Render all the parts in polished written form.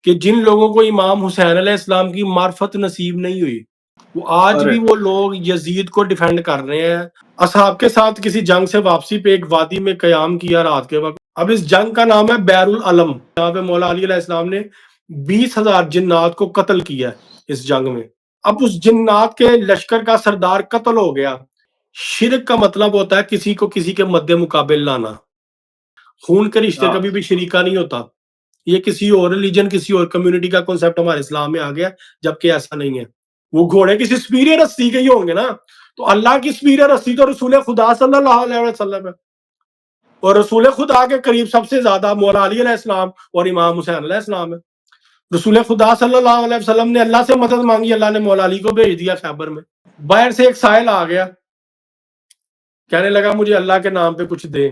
کہ جن لوگوں کو امام حسین علیہ السلام کی معرفت نصیب نہیں ہوئی، وہ آج بھی وہ لوگ یزید کو ڈیفینڈ کر رہے ہیں۔ اصحاب کے ساتھ کسی جنگ سے واپسی پہ ایک وادی میں قیام کیا رات کے وقت۔ اب اس جنگ کا نام ہے بیر العلم۔ یہاں پہ مولا علی علیہ السلام نے 20,000 جنات کو قتل کیا اس جنگ میں۔ اب اس جنات کے لشکر کا سردار قتل ہو گیا۔ شرک کا مطلب ہوتا ہے کسی کو کسی کے مد مقابل لانا۔ خون کے رشتے کبھی بھی شریکہ نہیں ہوتا۔ یہ کسی اور ریلیجن، کسی اور کمیونٹی کا کنسپٹ ہمارے اسلام میں آ گیا، جبکہ ایسا نہیں ہے۔ وہ گھوڑے کسی سپیریئر ہستی کے ہی ہوں گے نا، تو اللہ کی سپیریئر ہستی تو رسول خدا صلی اللہ علیہ وسلم ہے، اور رسول خدا کے قریب سب سے زیادہ مولا علی علیہ السلام اور امام حسین علیہ السلام ہے۔ رسول خدا صلی اللہ علیہ وسلم نے اللہ سے مدد مانگی، اللہ نے مولا علی کو بھیج دیا خیبر میں۔ باہر سے ایک سائل آ گیا، کہنے لگا مجھے اللہ کے نام پہ کچھ دے۔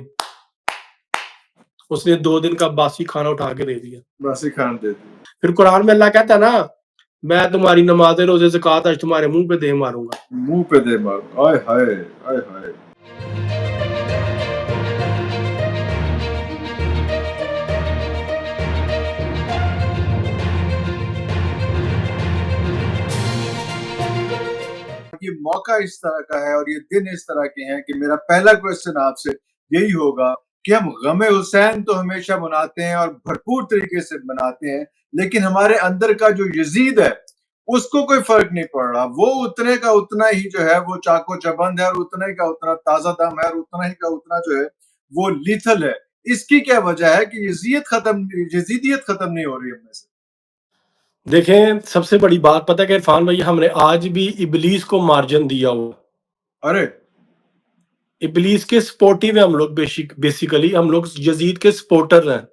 اس نے 2 دن کا باسی کھانا اٹھا کے دے دیا، باسی کھانا دے دیا۔ پھر قرآن میں اللہ کہتا ہے نا، میں تمہاری نماز روزے زکوٰۃ آج تمہارے منہ پہ دے ماروں گا، منہ پہ دے ماروں۔ آئے ہائے آئے ہائے۔ یہ موقع اس طرح کا ہے اور یہ دن اس طرح کے ہیں کہ میرا پہلا کویسچن آپ سے یہی ہوگا کہ ہم غم حسین تو ہمیشہ مناتے ہیں اور بھرپور طریقے سے مناتے ہیں، لیکن ہمارے اندر کا جو یزید ہے اس کو کوئی فرق نہیں پڑ رہا۔ وہ اتنے کا اتنا ہی جو ہے وہ چاقو چبند ہے، اور اتنے کا اتنا تازہ دم ہے، اور اتنا ہی کا اتنا جو ہے وہ لیتھل ہے۔ اس کی کیا وجہ ہے کہ یزیدیت ختم نہیں ہو رہی ہم میں سے؟ دیکھیں سب سے بڑی بات پتہ ہے کہ عرفان بھائی، ہم نے آج بھی ابلیس کو مارجن دیا ہوا۔ ارے ابلیس کے سپورٹیو ہیں ہم لوگ، بیسیکلی ہم لوگ یزید کے سپورٹر ہیں۔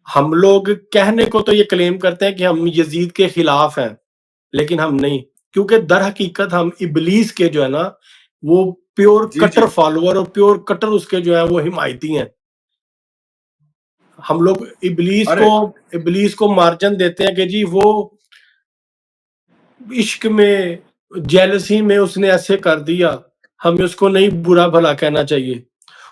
ہم لوگ کہنے کو تو یہ کلیم کرتے ہیں کہ ہم یزید کے خلاف ہیں، لیکن ہم نہیں، کیونکہ در حقیقت ہم ابلیس کے جو ہے نا وہ پیور کٹر فالوور اور پیور کٹر اس کے جو ہے وہ حمایتی ہیں۔ ہم لوگ ابلیس کو مارجن دیتے ہیں کہ جی وہ عشق میں، جیلسی میں اس نے ایسے کر دیا، ہمیں اس کو نہیں برا بھلا کہنا چاہیے۔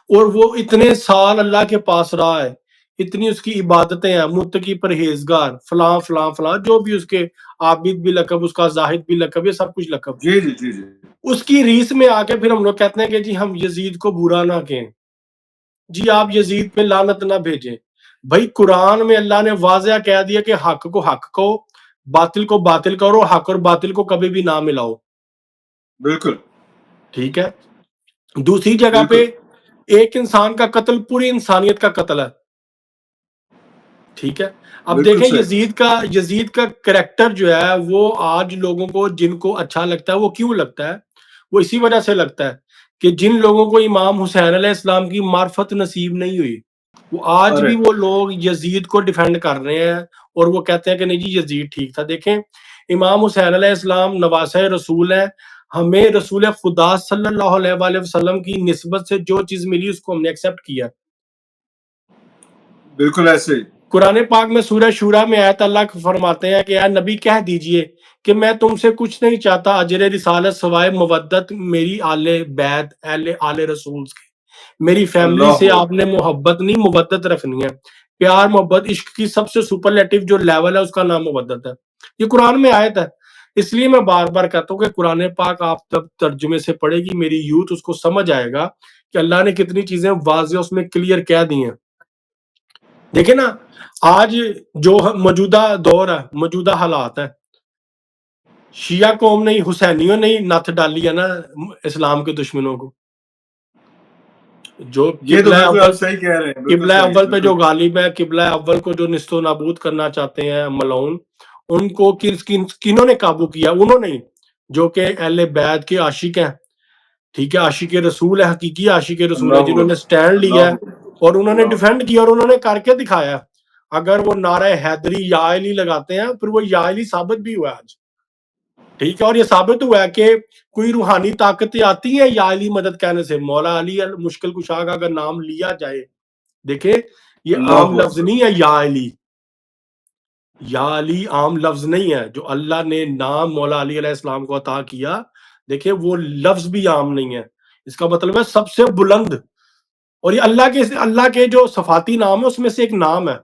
اور وہ اتنے سال اللہ کے پاس رہا ہے، اتنی اس کی عبادتیں ہیں، متقی پرہیزگار فلاں فلاں فلاں، جو بھی اس کے عابد بھی لقب، اس کا زاہد بھی لقب، یہ سب کچھ لقب۔ جی جی جی جی۔ اس کی ریس میں آ کے پھر ہم لوگ کہتے ہیں کہ جی ہم یزید کو برا نہ کہیں، جی آپ یزید پہ لعنت نہ بھیجیں۔ بھائی قرآن میں اللہ نے واضح کہہ دیا کہ حق کو حق کہو، باطل کو باطل کرو، حق اور باطل کو کبھی بھی نہ ملاؤ۔ بالکل ٹھیک ہے۔ دوسری جگہ پہ ایک انسان کا قتل پوری انسانیت کا قتل ہے۔ ٹھیک ہے۔ اب دیکھیں یزید کا کریکٹر جو ہے وہ آج لوگوں کو جن کو اچھا لگتا ہے، وہ کیوں لگتا ہے؟ وہ اسی وجہ سے لگتا ہے کہ جن لوگوں کو امام حسین علیہ السلام کی معرفت نصیب نہیں ہوئی، وہ آج بھی وہ لوگ یزید کو ڈیفینڈ کر رہے ہیں، اور وہ کہتے ہیں کہ نہیں جی یزید ٹھیک تھا۔ دیکھیں امام حسین علیہ السلام نواسہ رسول ہے، ہمیں رسول خدا صلی اللہ علیہ وآلہ وسلم کی نسبت سے جو چیز ملی اس کو ہم نے ایکسیپٹ کیا۔ بالکل ایسے ہی قرآن پاک میں سورہ شورا میں آیت اللہ فرماتے ہیں کہ اے نبی کہہ دیجئے کہ میں تم سے کچھ نہیں چاہتا اجر رسالت سوائے مودت میری آل بیت آل رسول کی، میری فیملی سے آپ نے محبت نہیں مودت رکھنی ہے۔ پیار محبت عشق کی سب سے سپرلیٹو جو لیول ہے اس کا نام مودت ہے۔ یہ قرآن میں آیت ہے، اس لیے میں بار بار کہتا ہوں کہ قرآن پاک آپ جب ترجمے سے پڑھے گی میری یوتھ، اس کو سمجھ آئے گا کہ اللہ نے کتنی چیزیں واضح اس میں کلیئر کہہ دی ہیں۔ دیکھیں نا آج جو موجودہ دور ہے، موجودہ حالات ہے، شیعہ قوم نے حسینیوں نے نتھ ڈالی ہے نا اسلام کے دشمنوں کو۔ جو قبلہ اول پہ جو غالب ہے، قبلہ اول کو جو نست و نابود کرنا چاہتے ہیں ملعون، ان کو کنہوں نے قابو کیا؟ انہوں نے، جو کہ اہل بیت کے عاشق ہیں۔ ٹھیک ہے، عاشق رسول ہے، حقیقی عاشق رسول ہے، جنہوں نے سٹینڈ لیا ہے اور انہوں نے ڈیفینڈ کیا اور انہوں نے کر کے دکھایا۔ اگر وہ نعرہ حیدری یا علی لگاتے ہیں پھر وہ یا علی ثابت بھی ہوا ہے آج۔ ٹھیک ہے، اور یہ ثابت ہوا ہے کہ کوئی روحانی طاقتیں آتی ہیں یا علی مدد کہنے سے۔ مولا علی مشکل کشا کا اگر نام لیا جائے، دیکھیں یہ عام لفظ نہیں ہے یا علی، یا علی عام لفظ نہیں ہے۔ جو اللہ نے نام مولا علی علیہ السلام کو عطا کیا، دیکھیں وہ لفظ بھی عام نہیں ہے، اس کا مطلب ہے سب سے بلند، اور یہ اللہ کے جو صفاتی نام ہے اس میں سے ایک نام ہے۔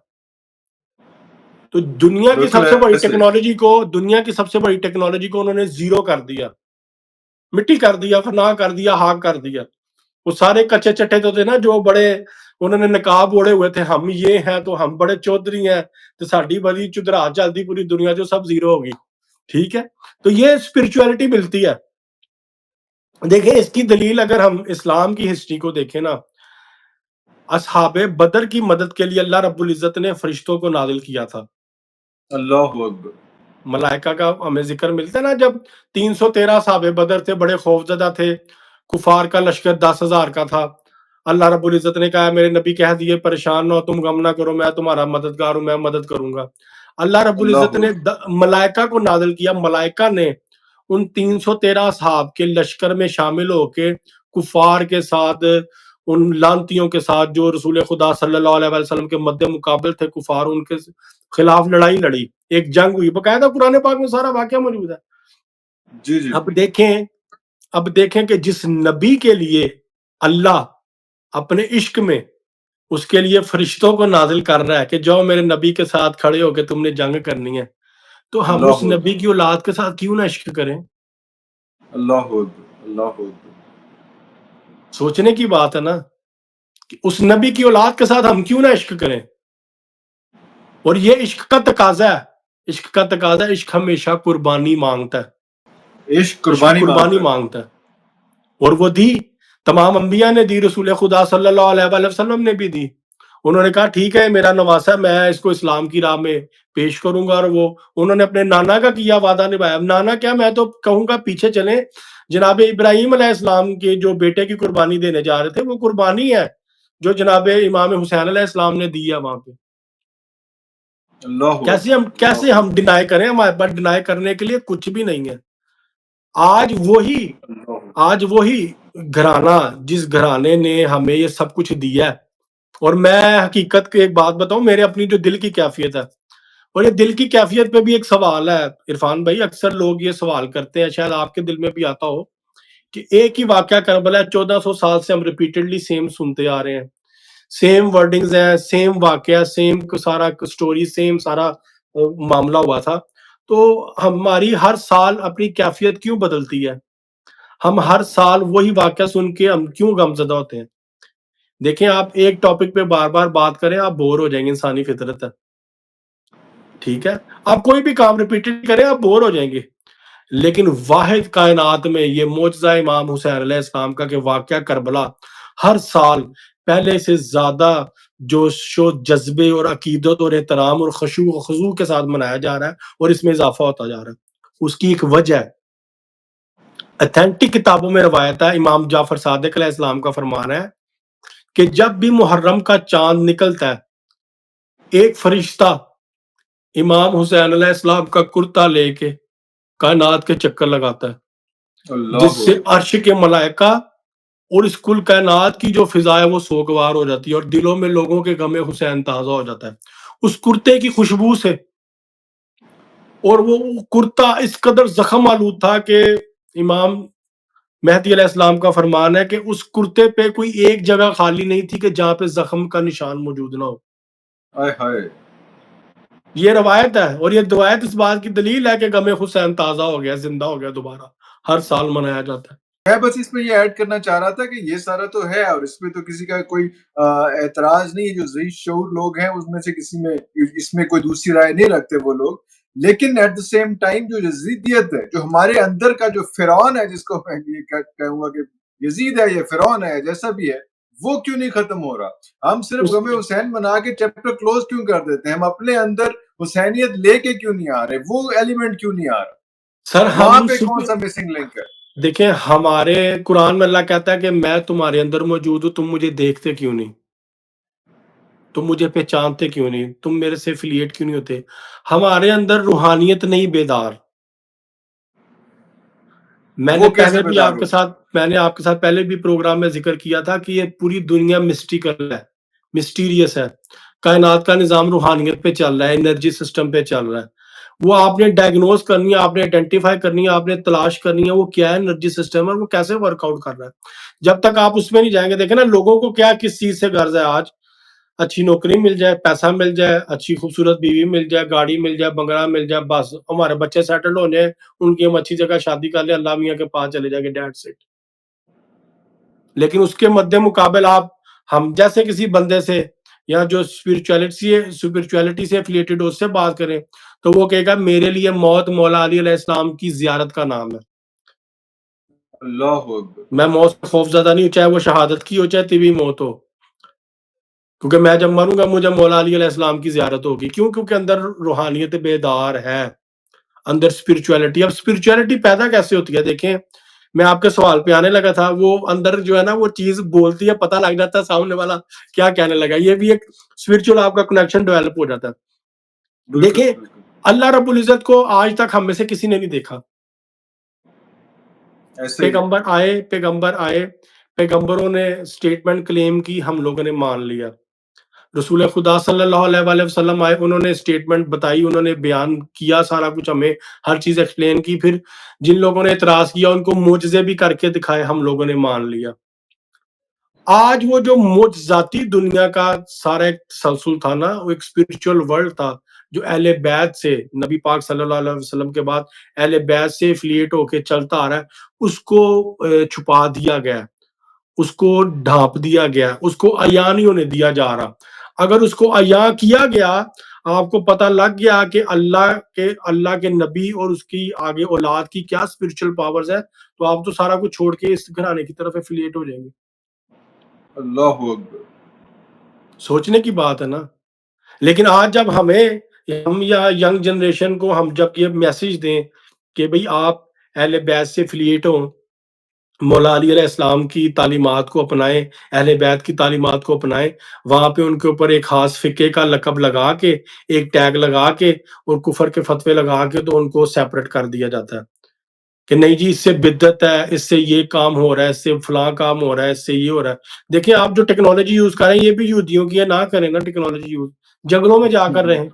تو دنیا کی بالکل سب سے بڑی ایسے ٹیکنالوجی کو انہوں نے زیرو کر دیا، مٹی کر دیا، فنا کر دیا، ہاک کر دیا. وہ سارے کچے چٹے تو تھے نا جو بڑے انہوں نے نقاب اوڑے ہوئے تھے، ہم یہ ہیں تو ہم بڑے چودھری ہیں تو ساڈی بڑی چدرا چلتی پوری دنیا جو سب زیرو ہوگی. ٹھیک ہے، تو یہ اسپرچولیٹی ملتی ہے. دیکھیں اس کی دلیل اگر ہم اسلام کی ہسٹری کو دیکھیں نا، اصحاب بدر کی مدد کے لیے اللہ رب العزت نے فرشتوں کو نازل کیا تھا. اللہ اکبر. ملائکہ کا ہمیں ذکر ملتا ہے نا، جب 313 صحابہ بدر تھے، بڑے خوفزدہ تھے، کفار کا لشکر 10,000 کا تھا. اللہ رب العزت نے کہا میرے نبی کہہ دیے پریشان نہ ہو، تم غم نہ کرو، میں تمہارا مددگار ہوں، میں مدد کروں گا. اللہ رب العزت اللہ نے ملائکہ کو نازل کیا. ملائکہ نے ان 313 صحاب کے لشکر میں شامل ہو کے کفار کے ساتھ، ان لانتیوں کے ساتھ جو رسول خدا صلی اللہ علیہ وسلم کے مد مقابل تھے کفار، ان کے خلاف لڑائی لڑی. ایک جنگ ہوئی، باقاعدہ قرآن پاک میں سارا واقعہ موجود ہے. جی جی. اب دیکھیں کہ جس نبی کے لیے اللہ اپنے عشق میں اس کے لیے فرشتوں کو نازل کر رہا ہے کہ جو میرے نبی کے ساتھ کھڑے ہو کے تم نے جنگ کرنی ہے، تو ہم اس اللہ نبی کی اولاد کے ساتھ کیوں نہ عشق کریں؟ اللہ اللہ اکبر. سوچنے کی بات ہے نا کہ اس نبی کی اولاد کے ساتھ ہم کیوں نہ عشق کریں. اور یہ عشق کا تقاضا ہے، عشق کا تقاضا. عشق ہمیشہ قربانی مانگتا ہے، عشق قربانی مانگتا ہے. اور وہ دی، تمام انبیاء نے دی، رسول خدا صلی اللہ علیہ وآلہ وسلم نے بھی دی. انہوں نے کہا ٹھیک ہے میرا نواسا ہے، میں اس کو اسلام کی راہ میں پیش کروں گا. اور وہ انہوں نے اپنے نانا کا کیا وعدہ نبھایا. نانا کیا، میں تو کہوں گا پیچھے چلیں، جناب ابراہیم علیہ السلام کے جو بیٹے کی قربانی دینے جا رہے تھے، وہ قربانی ہے جو جناب امام حسین علیہ السلام نے دی ہے وہاں پہ. کیسے ہم ڈینائی کریں؟ ہمارے پاس ڈینائی کرنے کے لیے کچھ بھی نہیں ہے. آج وہی گھرانہ جس گھرانے نے ہمیں یہ سب کچھ دیا ہے. اور میں حقیقت کی ایک بات بتاؤں، میرے اپنی جو دل کی کیفیت ہے، اور یہ دل کی کیفیت پہ بھی ایک سوال ہے عرفان بھائی. اکثر لوگ یہ سوال کرتے ہیں، شاید آپ کے دل میں بھی آتا ہو، کہ ایک ہی واقعہ کربلا ہے، 1400 سال سے ہم ریپیٹڈلی سیم سنتے آ رہے ہیں، سیم ورڈنگز ہیں، سیم واقعہ، سیم سارا سٹوری، سیم سارا معاملہ ہوا تھا. تو ہماری ہر سال اپنی کیفیت کیوں بدلتی ہے؟ ہم ہر سال وہی واقعہ سن کے ہم کیوں غمزدہ ہوتے ہیں؟ دیکھیں آپ ایک ٹاپک پہ بار بار بات کریں، آپ بور ہو جائیں گے، انسانی فطرت ہے. ٹھیک ہے، آپ کوئی بھی کام ریپیٹڈ کریں آپ بور ہو جائیں گے. لیکن واحد کائنات میں یہ معجزہ امام حسین علیہ السلام کا کہ واقعہ کربلا ہر سال پہلے سے زیادہ جوش و جذبے اور عقیدت اور احترام اور خشوع و خضوع کے ساتھ منایا جا رہا ہے، اور اس میں اضافہ ہوتا جا رہا ہے. اس کی ایک وجہ ہے، اتھینٹک کتابوں میں روایت ہے، امام جعفر صادق علیہ السلام کا فرمان ہے کہ جب بھی محرم کا چاند نکلتا ہے، ایک فرشتہ امام حسین علیہ السلام کا کرتا لے کے کائنات کے چکر لگاتا ہے، جس سے عرش کے ملائکہ اور اس کل کائنات کی جو فضا ہے وہ سوگوار ہو جاتی ہے، اور دلوں میں لوگوں کے غم حسین تازہ ہو جاتا ہے اس کرتے کی خوشبو سے. اور وہ کرتا اس قدر زخم آلود تھا کہ امام مہدی علیہ السلام کا فرمان ہے کہ اس کرتے پہ کوئی ایک جگہ خالی نہیں تھی کہ جہاں پہ زخم کا نشان موجود نہ ہو. یہ روایت ہے، اور یہ روایت اس بات کی دلیل ہے کہ غم حسین تازہ ہو گیا، زندہ ہو گیا، دوبارہ ہر سال منایا جاتا ہے. میں بس اس میں یہ ایڈ کرنا چاہ رہا تھا کہ یہ سارا تو ہے، اور اس میں تو کسی کا کوئی اعتراض نہیں ہے. جو ذہین شعور لوگ ہیں اس میں سے کسی میں اس میں کوئی دوسری رائے نہیں رکھتے وہ لوگ. لیکن ایٹ دا سیم ٹائم جو یزیدیت ہے، جو ہمارے اندر کا جو فرعون ہے، جس کو میں یہ کہوں گا کہ یزید ہے یا فرعون ہے جیسا بھی ہے، وہ کیوں نہیں ختم ہو رہا؟ ہم صرف غم حسین بنا کے چیپٹر کلوز کیوں کر دیتے ہیں؟ ہم اپنے اندر حسینیت لے کے کیوں نہیں آ رہے؟ وہ ایلیمنٹ کیوں نہیں آ رہا؟ سر وہاں پہ کون سا مسنگ لنک ہے؟ دیکھیں ہمارے قرآن میں اللہ کہتا ہے کہ میں تمہارے اندر موجود ہوں، تم مجھے دیکھتے کیوں نہیں، تم مجھے پہچانتے کیوں نہیں، تم میرے سے ایفیلیٹ کیوں نہیں ہوتے. ہمارے اندر روحانیت نہیں بیدار. میں نے آپ کے ساتھ پہلے بھی پروگرام میں ذکر کیا تھا کہ یہ پوری دنیا مسٹیکل ہے، مسٹیریس ہے. کائنات کا نظام روحانیت پہ چل رہا ہے، انرجی سسٹم پہ چل رہا ہے. وہ آپ نے ڈائگنوز کرنی ہے، آپ نے آئیڈینٹیفائی کرنی ہے، آپ نے تلاش کرنی ہے وہ کیا ہے انرجی سسٹم، اور وہ کیسے ورک آؤٹ کر رہا ہے. جب تک آپ اس میں نہیں جائیں گے، دیکھیں نا لوگوں کو کیا کس چیز سے غرض ہے آج. اچھی نوکری مل جائے، پیسہ مل جائے، اچھی خوبصورت بیوی مل جائے، گاڑی مل جائے، بنگلہ مل جائے، بس ہمارے بچے سیٹل ہو جائیں، ان کی ہم اچھی جگہ شادی کر لیں، اللہ میاں کے پاس چلے جائیں گے، ڈیٹ سیٹ۔ لیکن اس کے مد مقابل آپ ہم جیسے کسی بندے سے یا جو اسپرچویلٹی سے افیلیٹڈ اس سے بات کریں تو وہ کہے گا میرے لیے موت مولا علی علیہ السلام کی زیارت کا نام ہے۔ اللہ اکبر۔ میں موت سے خوف زدہ نہیں ہوں، چاہے وہ شہادت کی ہو چاہے طبی موت ہو، کیونکہ میں جب مروں گا مجھے مولا علی علیہ السلام کی زیارت ہوگی۔ کیوں؟ کیونکہ اندر روحانیت بیدار ہے، اندر اسپرچویلٹی۔ اب اسپرچویلٹی پیدا کیسے ہوتی ہے؟ دیکھیں میں آپ کے سوال پہ آنے لگا تھا، وہ اندر جو ہے نا وہ چیز بولتی ہے، پتہ لگ جاتا ہے سامنے والا کیا کہنے لگا، یہ بھی ایک اسپرچوئل آپ کا کنیکشن ڈیولپ ہو جاتا ہے۔ دیکھیں اللہ رب العزت کو آج تک ہم میں سے کسی نے نہیں دیکھا، پیغمبر آئے، پیغمبروں نے سٹیٹمنٹ کلیم کی، ہم لوگوں نے مان لیا۔ رسول خدا صلی اللہ علیہ وآلہ وسلم آئے، انہوں نے سٹیٹمنٹ بتائی، انہوں نے بیان کیا سارا کچھ، ہمیں ہر چیز ایکسپلین کی، پھر جن لوگوں نے اعتراض کیا ان کو معجزے بھی کر کے دکھائے، ہم لوگوں نے مان لیا۔ آج وہ جو معجزاتی دنیا کا سارا ایک تسلسل تھا نا، وہ ایک اسپرچل ورلڈ تھا جو اہل بیت سے، نبی پاک صلی اللہ علیہ وسلم کے بعد اہل بیت سے افلیٹ ہو کے چلتا آ رہا ہے، اس کو چھپا دیا گیا، اس کو ڈھانپ دیا گیا، اس کو عیاں نہیں ہونے دیا جا رہا۔ اگر اس کو عیاں کیا گیا، آپ کو پتہ لگ گیا کہ اللہ کے نبی اور اس کی آگے اولاد کی کیا اسپرچل پاورز ہے، تو آپ تو سارا کچھ چھوڑ کے اس گھرانے کی طرف افلیٹ ہو جائیں گے۔ اللہ اکبر، سوچنے کی بات ہے نا۔ لیکن آج جب ہم یا ینگ جنریشن کو ہم جب یہ میسج دیں کہ بھئی آپ اہل بیت سے افلیٹ ہوں، مولا علی علیہ السلام کی تعلیمات کو اپنائیں، اہل بیت کی تعلیمات کو اپنائیں، وہاں پہ ان کے اوپر ایک خاص فقہ کا لقب لگا کے، ایک ٹیگ لگا کے اور کفر کے فتوے لگا کے تو ان کو سیپریٹ کر دیا جاتا ہے کہ نہیں جی اس سے بدعت ہے، اس سے یہ کام ہو رہا ہے، اس سے فلاں کام ہو رہا ہے، اس سے یہ ہو رہا ہے۔ دیکھیں آپ جو ٹیکنالوجی یوز کر رہے ہیں یہ بھی یہودیوں کی ہے، نہ کریں نا ٹیکنالوجی یوز، جنگلوں میں جا کر رہے ہیں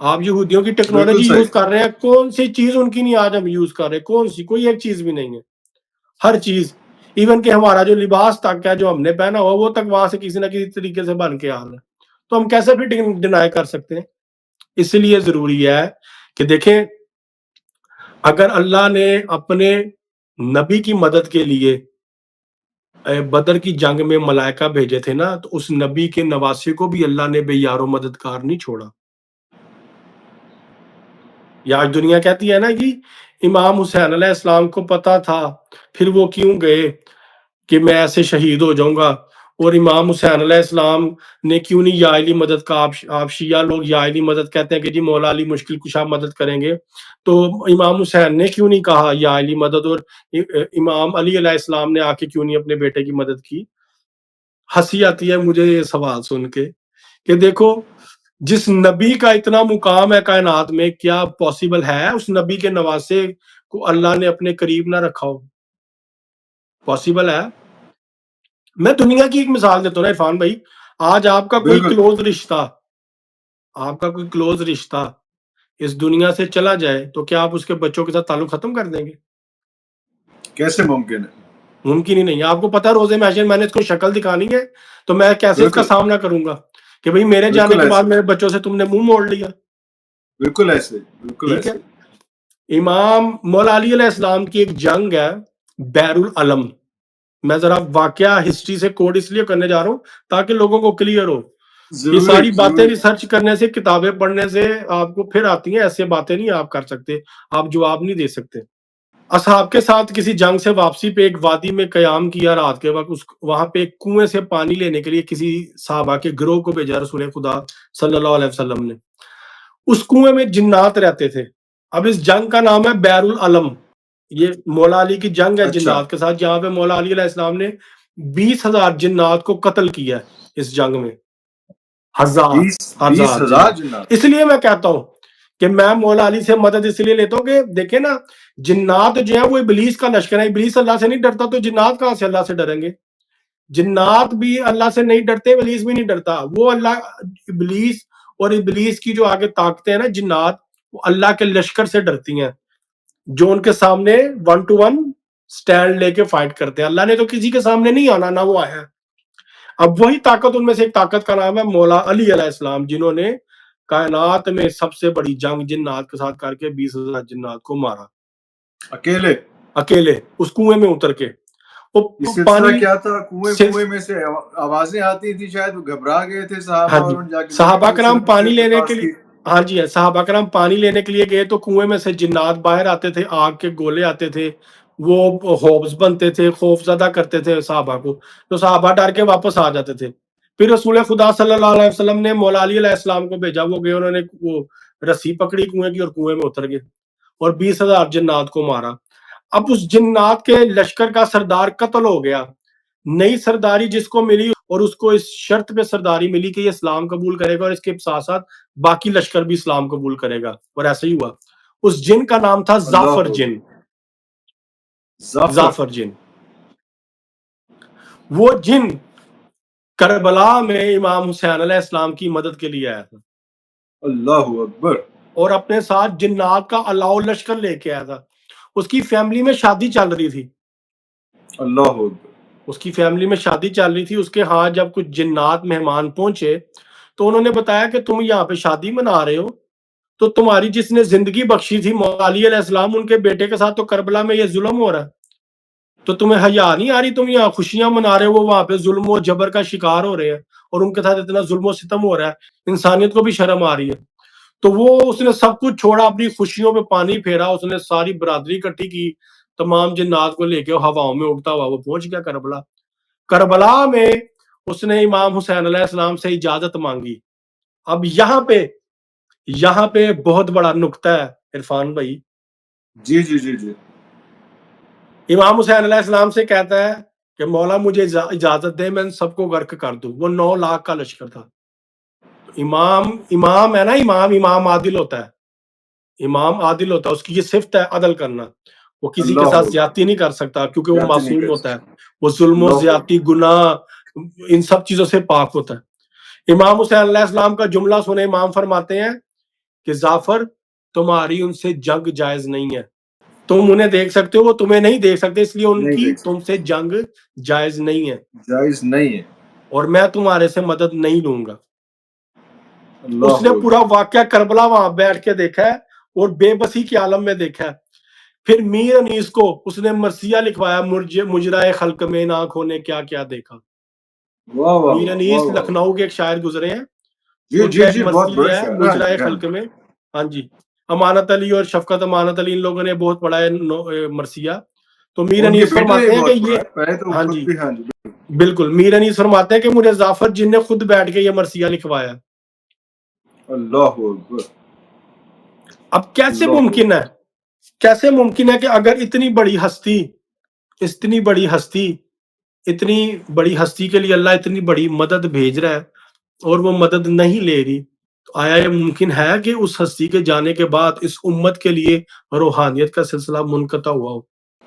آپ، یہودیوں کی بالکل ٹیکنالوجی صحیح۔ یوز کر رہے ہیں، کون سی چیز ان کی نہیں آج ہم یوز کر رہے ہیں؟ کون سی؟ کوئی ایک چیز بھی نہیں ہے، ہر چیز، ایون کہ ہمارا جو لباس تک ہے جو ہم نے پہنا ہوا وہ تک وہاں سے کسی نہ کسی طریقے سے بن کے آ رہا ہے، تو ہم کیسے پھر ڈینائی کر سکتے ہیں؟ اس لیے ضروری ہے کہ دیکھیں اگر اللہ نے اپنے نبی کی مدد کے لیے بدر کی جنگ میں ملائکہ بھیجے تھے نا، تو اس نبی کے نواسے کو بھی اللہ نے بے یار و مددگار نہیں چھوڑا۔ یا آج دنیا کہتی ہے نا کہ امام حسین علیہ السلام کو پتا تھا، پھر وہ کیوں گئے کہ میں ایسے شہید ہو جاؤں گا، اور امام حسین علیہ السلام نے کیوں نہیں یا علی مدد کا؟ آپ شیعہ لوگ یا علی مدد کہتے ہیں کہ جی مولا علی مشکل کشا مدد کریں گے، تو امام حسین نے کیوں نہیں کہا یا علی مدد، اور امام علی علیہ السلام نے آ کے کیوں نہیں اپنے بیٹے کی مدد کی؟ ہنسی آتی ہے مجھے یہ سوال سن کے کہ دیکھو جس نبی کا اتنا مقام ہے کائنات میں، کیا پاسبل ہے اس نبی کے نواسے کو اللہ نے اپنے قریب نہ رکھا ہو؟ پاسبل ہے؟ میں دنیا کی ایک مثال دیتا ہوں نا عرفان بھائی، آج آپ کا کوئی بالکل کلوز رشتہ اس دنیا سے چلا جائے تو کیا آپ اس کے بچوں کے ساتھ تعلق ختم کر دیں گے؟ کیسے ممکن ہے؟ ممکن ہی نہیں ہے۔ آپ کو پتا روزے محشر میں نے اس کو شکل دکھانی ہے تو میں کیسے اس کا بالکل سامنا کروں گا کہ بھئی میرے جانے بالکل کے بعد ایسے، میرے بچوں سے تم نے منہ موڑ لیا؟ بالکل ایسے، بالکل ٹھیک ہے۔ ایسے۔ امام مولا علی علیہ السلام کی ایک جنگ ہے بیر العلم، میں ذرا واقعہ ہسٹری سے کوڈ اس لیے کرنے جا رہا ہوں تاکہ لوگوں کو کلیئر ہو۔ یہ ضروری ساری باتیں ضروری۔ ریسرچ کرنے سے، کتابیں پڑھنے سے آپ کو پھر آتی ہیں، ایسے باتیں نہیں آپ کر سکتے، آپ جواب نہیں دے سکتے۔ اصحاب کے ساتھ کسی جنگ سے واپسی پہ ایک وادی میں قیام کیا رات کے وقت، وہاں پہ ایک کنویں سے پانی لینے کے لیے کسی صحابہ کے گروہ کو بھیجا رسول خدا صلی اللہ علیہ وسلم نے۔ اس کنویں میں جنات رہتے تھے۔ اب اس جنگ کا نام ہے بیر العلم، یہ مولا علی کی جنگ ہے اچھا، جنات کے ساتھ، جہاں پہ مولا علی علیہ السلام نے 20,000 جنات کو قتل کیا ہے اس جنگ میں، ہزار 20,000 جنات۔ جنات۔ اس لیے میں کہتا ہوں کہ میں مولا علی سے مدد اس لیے لیتا ہوں کہ دیکھیں نا جنات جو ہیں وہ ابلیس کا لشکر ہے، ابلیس اللہ سے نہیں ڈرتا تو جنات کہاں سے اللہ سے ڈریں گے؟ جنات بھی اللہ سے نہیں ڈرتے، ابلیس بھی نہیں ڈرتا، وہ ابلیس اور ابلیس کی جو آگے طاقتیں ہیں نا جنات، وہ اللہ کے لشکر سے ڈرتی ہیں جو ان کے سامنے 1 to 1 سٹینڈ لے کے فائٹ کرتے ہیں۔ اللہ نے تو کسی کے سامنے نہیں آنا، نہ وہ آیا ہے۔ اب وہی طاقت، ان میں سے ایک طاقت کا نام ہے مولا علی علیہ السلام، جنہوں نے کائنات میں سب سے بڑی جنگ جنات کے ساتھ کر کے 20,000 جنات کو مارا اکیلے اس کنویں میں اتر کے. وہ یہ سلسلہ پانی کیا تھا؟ کنویں میں سے آوازیں آتی تھی، شاید وہ گھبرا گئے تھے صحابہ، ہاں جی، اور جا کے صحابہ کرام پانی لینے کے درخواست لیے، کی. ہاں جی صحابہ کرام پانی لینے کے لیے گئے تو کنویں میں سے جنات باہر آتے تھے، آگ کے گولے آتے تھے، وہ ہوبز بنتے تھے، خوف زدہ کرتے تھے صحابہ کو، تو صحابہ ڈر کے واپس آ جاتے تھے. پھر رسول خدا صلی اللہ علیہ وسلم نے مولا علی علیہ السلام کو بھیجا، وہ گئے، انہوں نے وہ رسی پکڑی کنویں کی اور کنویں میں اتر گئے اور 20,000 جنات کو مارا. اب اس جنات کے لشکر کا سردار قتل ہو گیا. نئی سرداری جس کو ملی، اور اس کو اس شرط پہ سرداری ملی کہ یہ اسلام قبول کرے گا اور اس کے ساتھ ساتھ باقی لشکر بھی اسلام قبول کرے گا، اور ایسا ہی ہوا. اس جن کا نام تھا زعفر جن. زعفر جن، وہ جن کربلا میں امام حسین علیہ السلام کی مدد کے لیے آیا تھا. اللہ اکبر. اور اپنے ساتھ جنات کا الاؤ لشکر لے کے آیا تھا. اس کی فیملی میں شادی چل رہی تھی. اللہ اکبر. اس کی فیملی میں شادی چل رہی تھی. اس کے ہاں جب کچھ جنات مہمان پہنچے تو انہوں نے بتایا کہ تم یہاں پہ شادی منا رہے ہو، تو تمہاری جس نے زندگی بخشی تھی مولا علی علیہ السلام، ان کے بیٹے کے ساتھ تو کربلا میں یہ ظلم ہو رہا ہے، تو تمہیں حیا نہیں آ رہی؟ تم یہاں خوشیاں منا رہے ہو، وہاں پہ ظلم و جبر کا شکار ہو رہے ہیں اور ان کے ساتھ اتنا ظلم و ستم ہو رہا ہے، انسانیت کو بھی شرم آ رہی ہے. تو وہ اس نے سب کچھ چھوڑا، اپنی خوشیوں پہ پانی پھیرا، اس نے ساری برادری اکٹھی کی، تمام جنات کو لے کے ہواؤں میں اڑتا ہوا وہ پہنچ گیا کربلا. کربلا میں اس نے امام حسین علیہ السلام سے اجازت مانگی. اب یہاں پہ بہت بڑا نقطہ ہے عرفان بھائی. جی جی جی جی. امام حسین علیہ السلام سے کہتا ہے کہ مولا مجھے اجازت دے، میں ان سب کو غرق کر دوں. وہ 9 لاکھ کا لشکر تھا. امام ہے نا، امام عادل ہوتا ہے، امام عادل ہوتا ہے، اس کی یہ صفت ہے عدل کرنا. وہ کسی کے ساتھ زیادتی نہیں کر سکتا کیونکہ وہ معصوم ہوتا ہے، وہ ظلم و زیادتی، گناہ، ان سب چیزوں سے پاک ہوتا ہے. امام حسین علیہ السلام کا جملہ سنے، امام فرماتے ہیں کہ زعفر تمہاری ان سے جنگ جائز نہیں ہے. تم انہیں دیکھ سکتے ہو، وہ تمہیں نہیں دیکھ سکتے، اس لیے ان کی تم سے جنگ جائز نہیں ہے، جائز نہیں ہے، اور میں تمہارے سے مدد نہیں لوں گا. اس نے پورا واقعہ کربلا وہاں بیٹھ کے دیکھا ہے اور بے بسی کے عالم میں دیکھا ہے. پھر میر انیس کو اس نے مرثیہ لکھوایا، مجرائے خلق میں نا آنکھوں نے کیا کیا دیکھا. میر انیس لکھنؤ کے ایک شاعر گزرے ہیں، ان کا ایک مرثیہ ہے مجرائے خلق میں. ہاں جی، امانت علی اور شفقت امانت علی ان لوگوں نے بہت پڑھا ہے مرثیہ. تو میر انیس فرماتے ہیں کہ یہ، ہاں جی بالکل، میر انیس فرماتے ہیں کہ مجھے زعفر جن نے خود بیٹھ کے یہ مرثیہ لکھوایا. اللہ اکبر. اب کیسے ممکن ہے کہ اگر اتنی بڑی ہستی کے لیے اللہ اتنی بڑی مدد بھیج رہا ہے اور وہ مدد نہیں لے رہی، تو آیا یہ ممکن ہے کہ اس ہستی کے جانے کے بعد اس امت کے لیے روحانیت کا سلسلہ منقطع ہوا ہو؟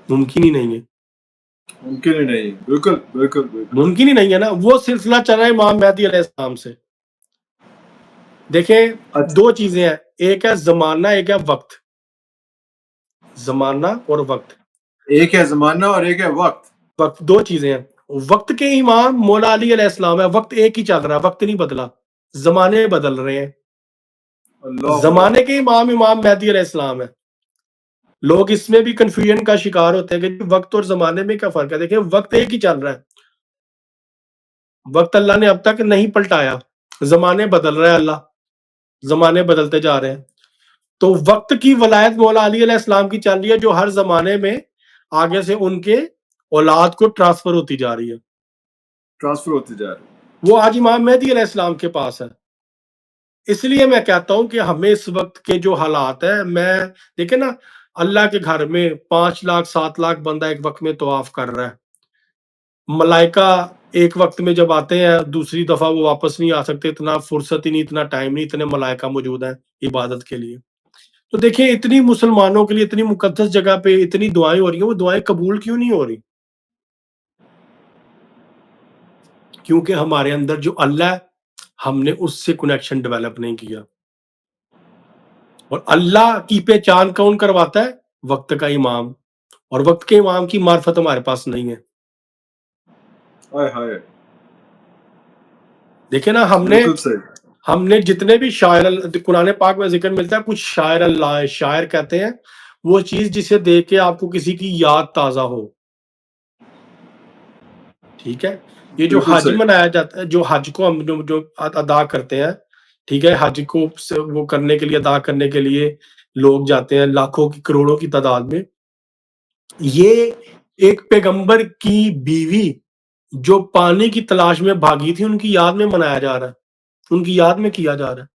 ممکن ہی نہیں ہے. ممکن ہی نہیں، بالکل بالکل ممکن ہی نہیں ہے نا. وہ سلسلہ چل رہا ہے امام مہدی علیہ السلام سے. دیکھیں 2 چیزیں ہیں، ایک ہے زمانہ، ایک ہے وقت. زمانہ اور وقت، ایک ہے زمانہ اور ایک ہے وقت. 2 چیزیں ہیں. وقت کے امام مولا علی علیہ السلام ہے، وقت ایک ہی چل رہا ہے، وقت نہیں بدلا، زمانے بدل رہے ہیں. زمانے کے امام مہدی علیہ السلام ہے. لوگ اس میں بھی کنفیوژن کا شکار ہوتے ہیں کہ وقت اور زمانے میں کیا فرق ہے. دیکھیں وقت ایک ہی چل رہا ہے، وقت اللہ نے اب تک نہیں پلٹایا، زمانے بدل رہے ہیں، اللہ زمانے بدلتے جا رہے ہیں. تو وقت کی ولایت مولا علی علیہ السلام کی چل رہی ہے، جو ہر زمانے میں آگے سے ان کے اولاد کو ٹرانسفر ہوتی جا رہی ہے. وہ آج امام مہدی علیہ السلام کے پاس ہے. اس لیے میں کہتا ہوں کہ ہمیں اس وقت کے جو حالات ہیں، دیکھیں نا، اللہ کے گھر میں 5 لاکھ 7 لاکھ بندہ ایک وقت میں طواف کر رہا ہے. ملائکہ ایک وقت میں جب آتے ہیں دوسری دفعہ وہ واپس نہیں آ سکتے، اتنا فرصت ہی نہیں، اتنا ٹائم نہیں، اتنے ملائکہ موجود ہیں عبادت کے لیے. تو دیکھیں اتنی مسلمانوں کے لیے اتنی مقدس جگہ پہ اتنی دعائیں ہو رہی ہیں، وہ دعائیں قبول کیوں نہیں ہو رہی؟ کیونکہ ہمارے اندر جو اللہ ہے، ہم نے اس سے کنیکشن ڈیولپ نہیں کیا. اور اللہ کی پہچان کون کرواتا ہے؟ وقت کا امام. اور وقت کے امام کی معرفت ہمارے پاس نہیں ہے. دیکھیں نا بالکل صحیح. ہم نے جتنے بھی شاعر قرآن پاک میں ذکر ملتا ہے، کچھ شاعر اللہ شاعر کہتے ہیں وہ چیز جسے دیکھ کے آپ کو کسی کی یاد تازہ ہو. ٹھیک ہے، یہ جو بالکل حج صحیح. منایا جاتا ہے، جو حج کو ہم جو ادا کرتے ہیں، ٹھیک ہے، حج کو وہ کرنے کے لیے، ادا کرنے کے لیے لوگ جاتے ہیں لاکھوں کی کروڑوں کی تعداد میں. یہ ایک پیغمبر کی بیوی جو پانی کی تلاش میں بھاگی تھی، ان کی یاد میں منایا جا رہا ہے، ان کی یاد میں کیا جا رہا ہے.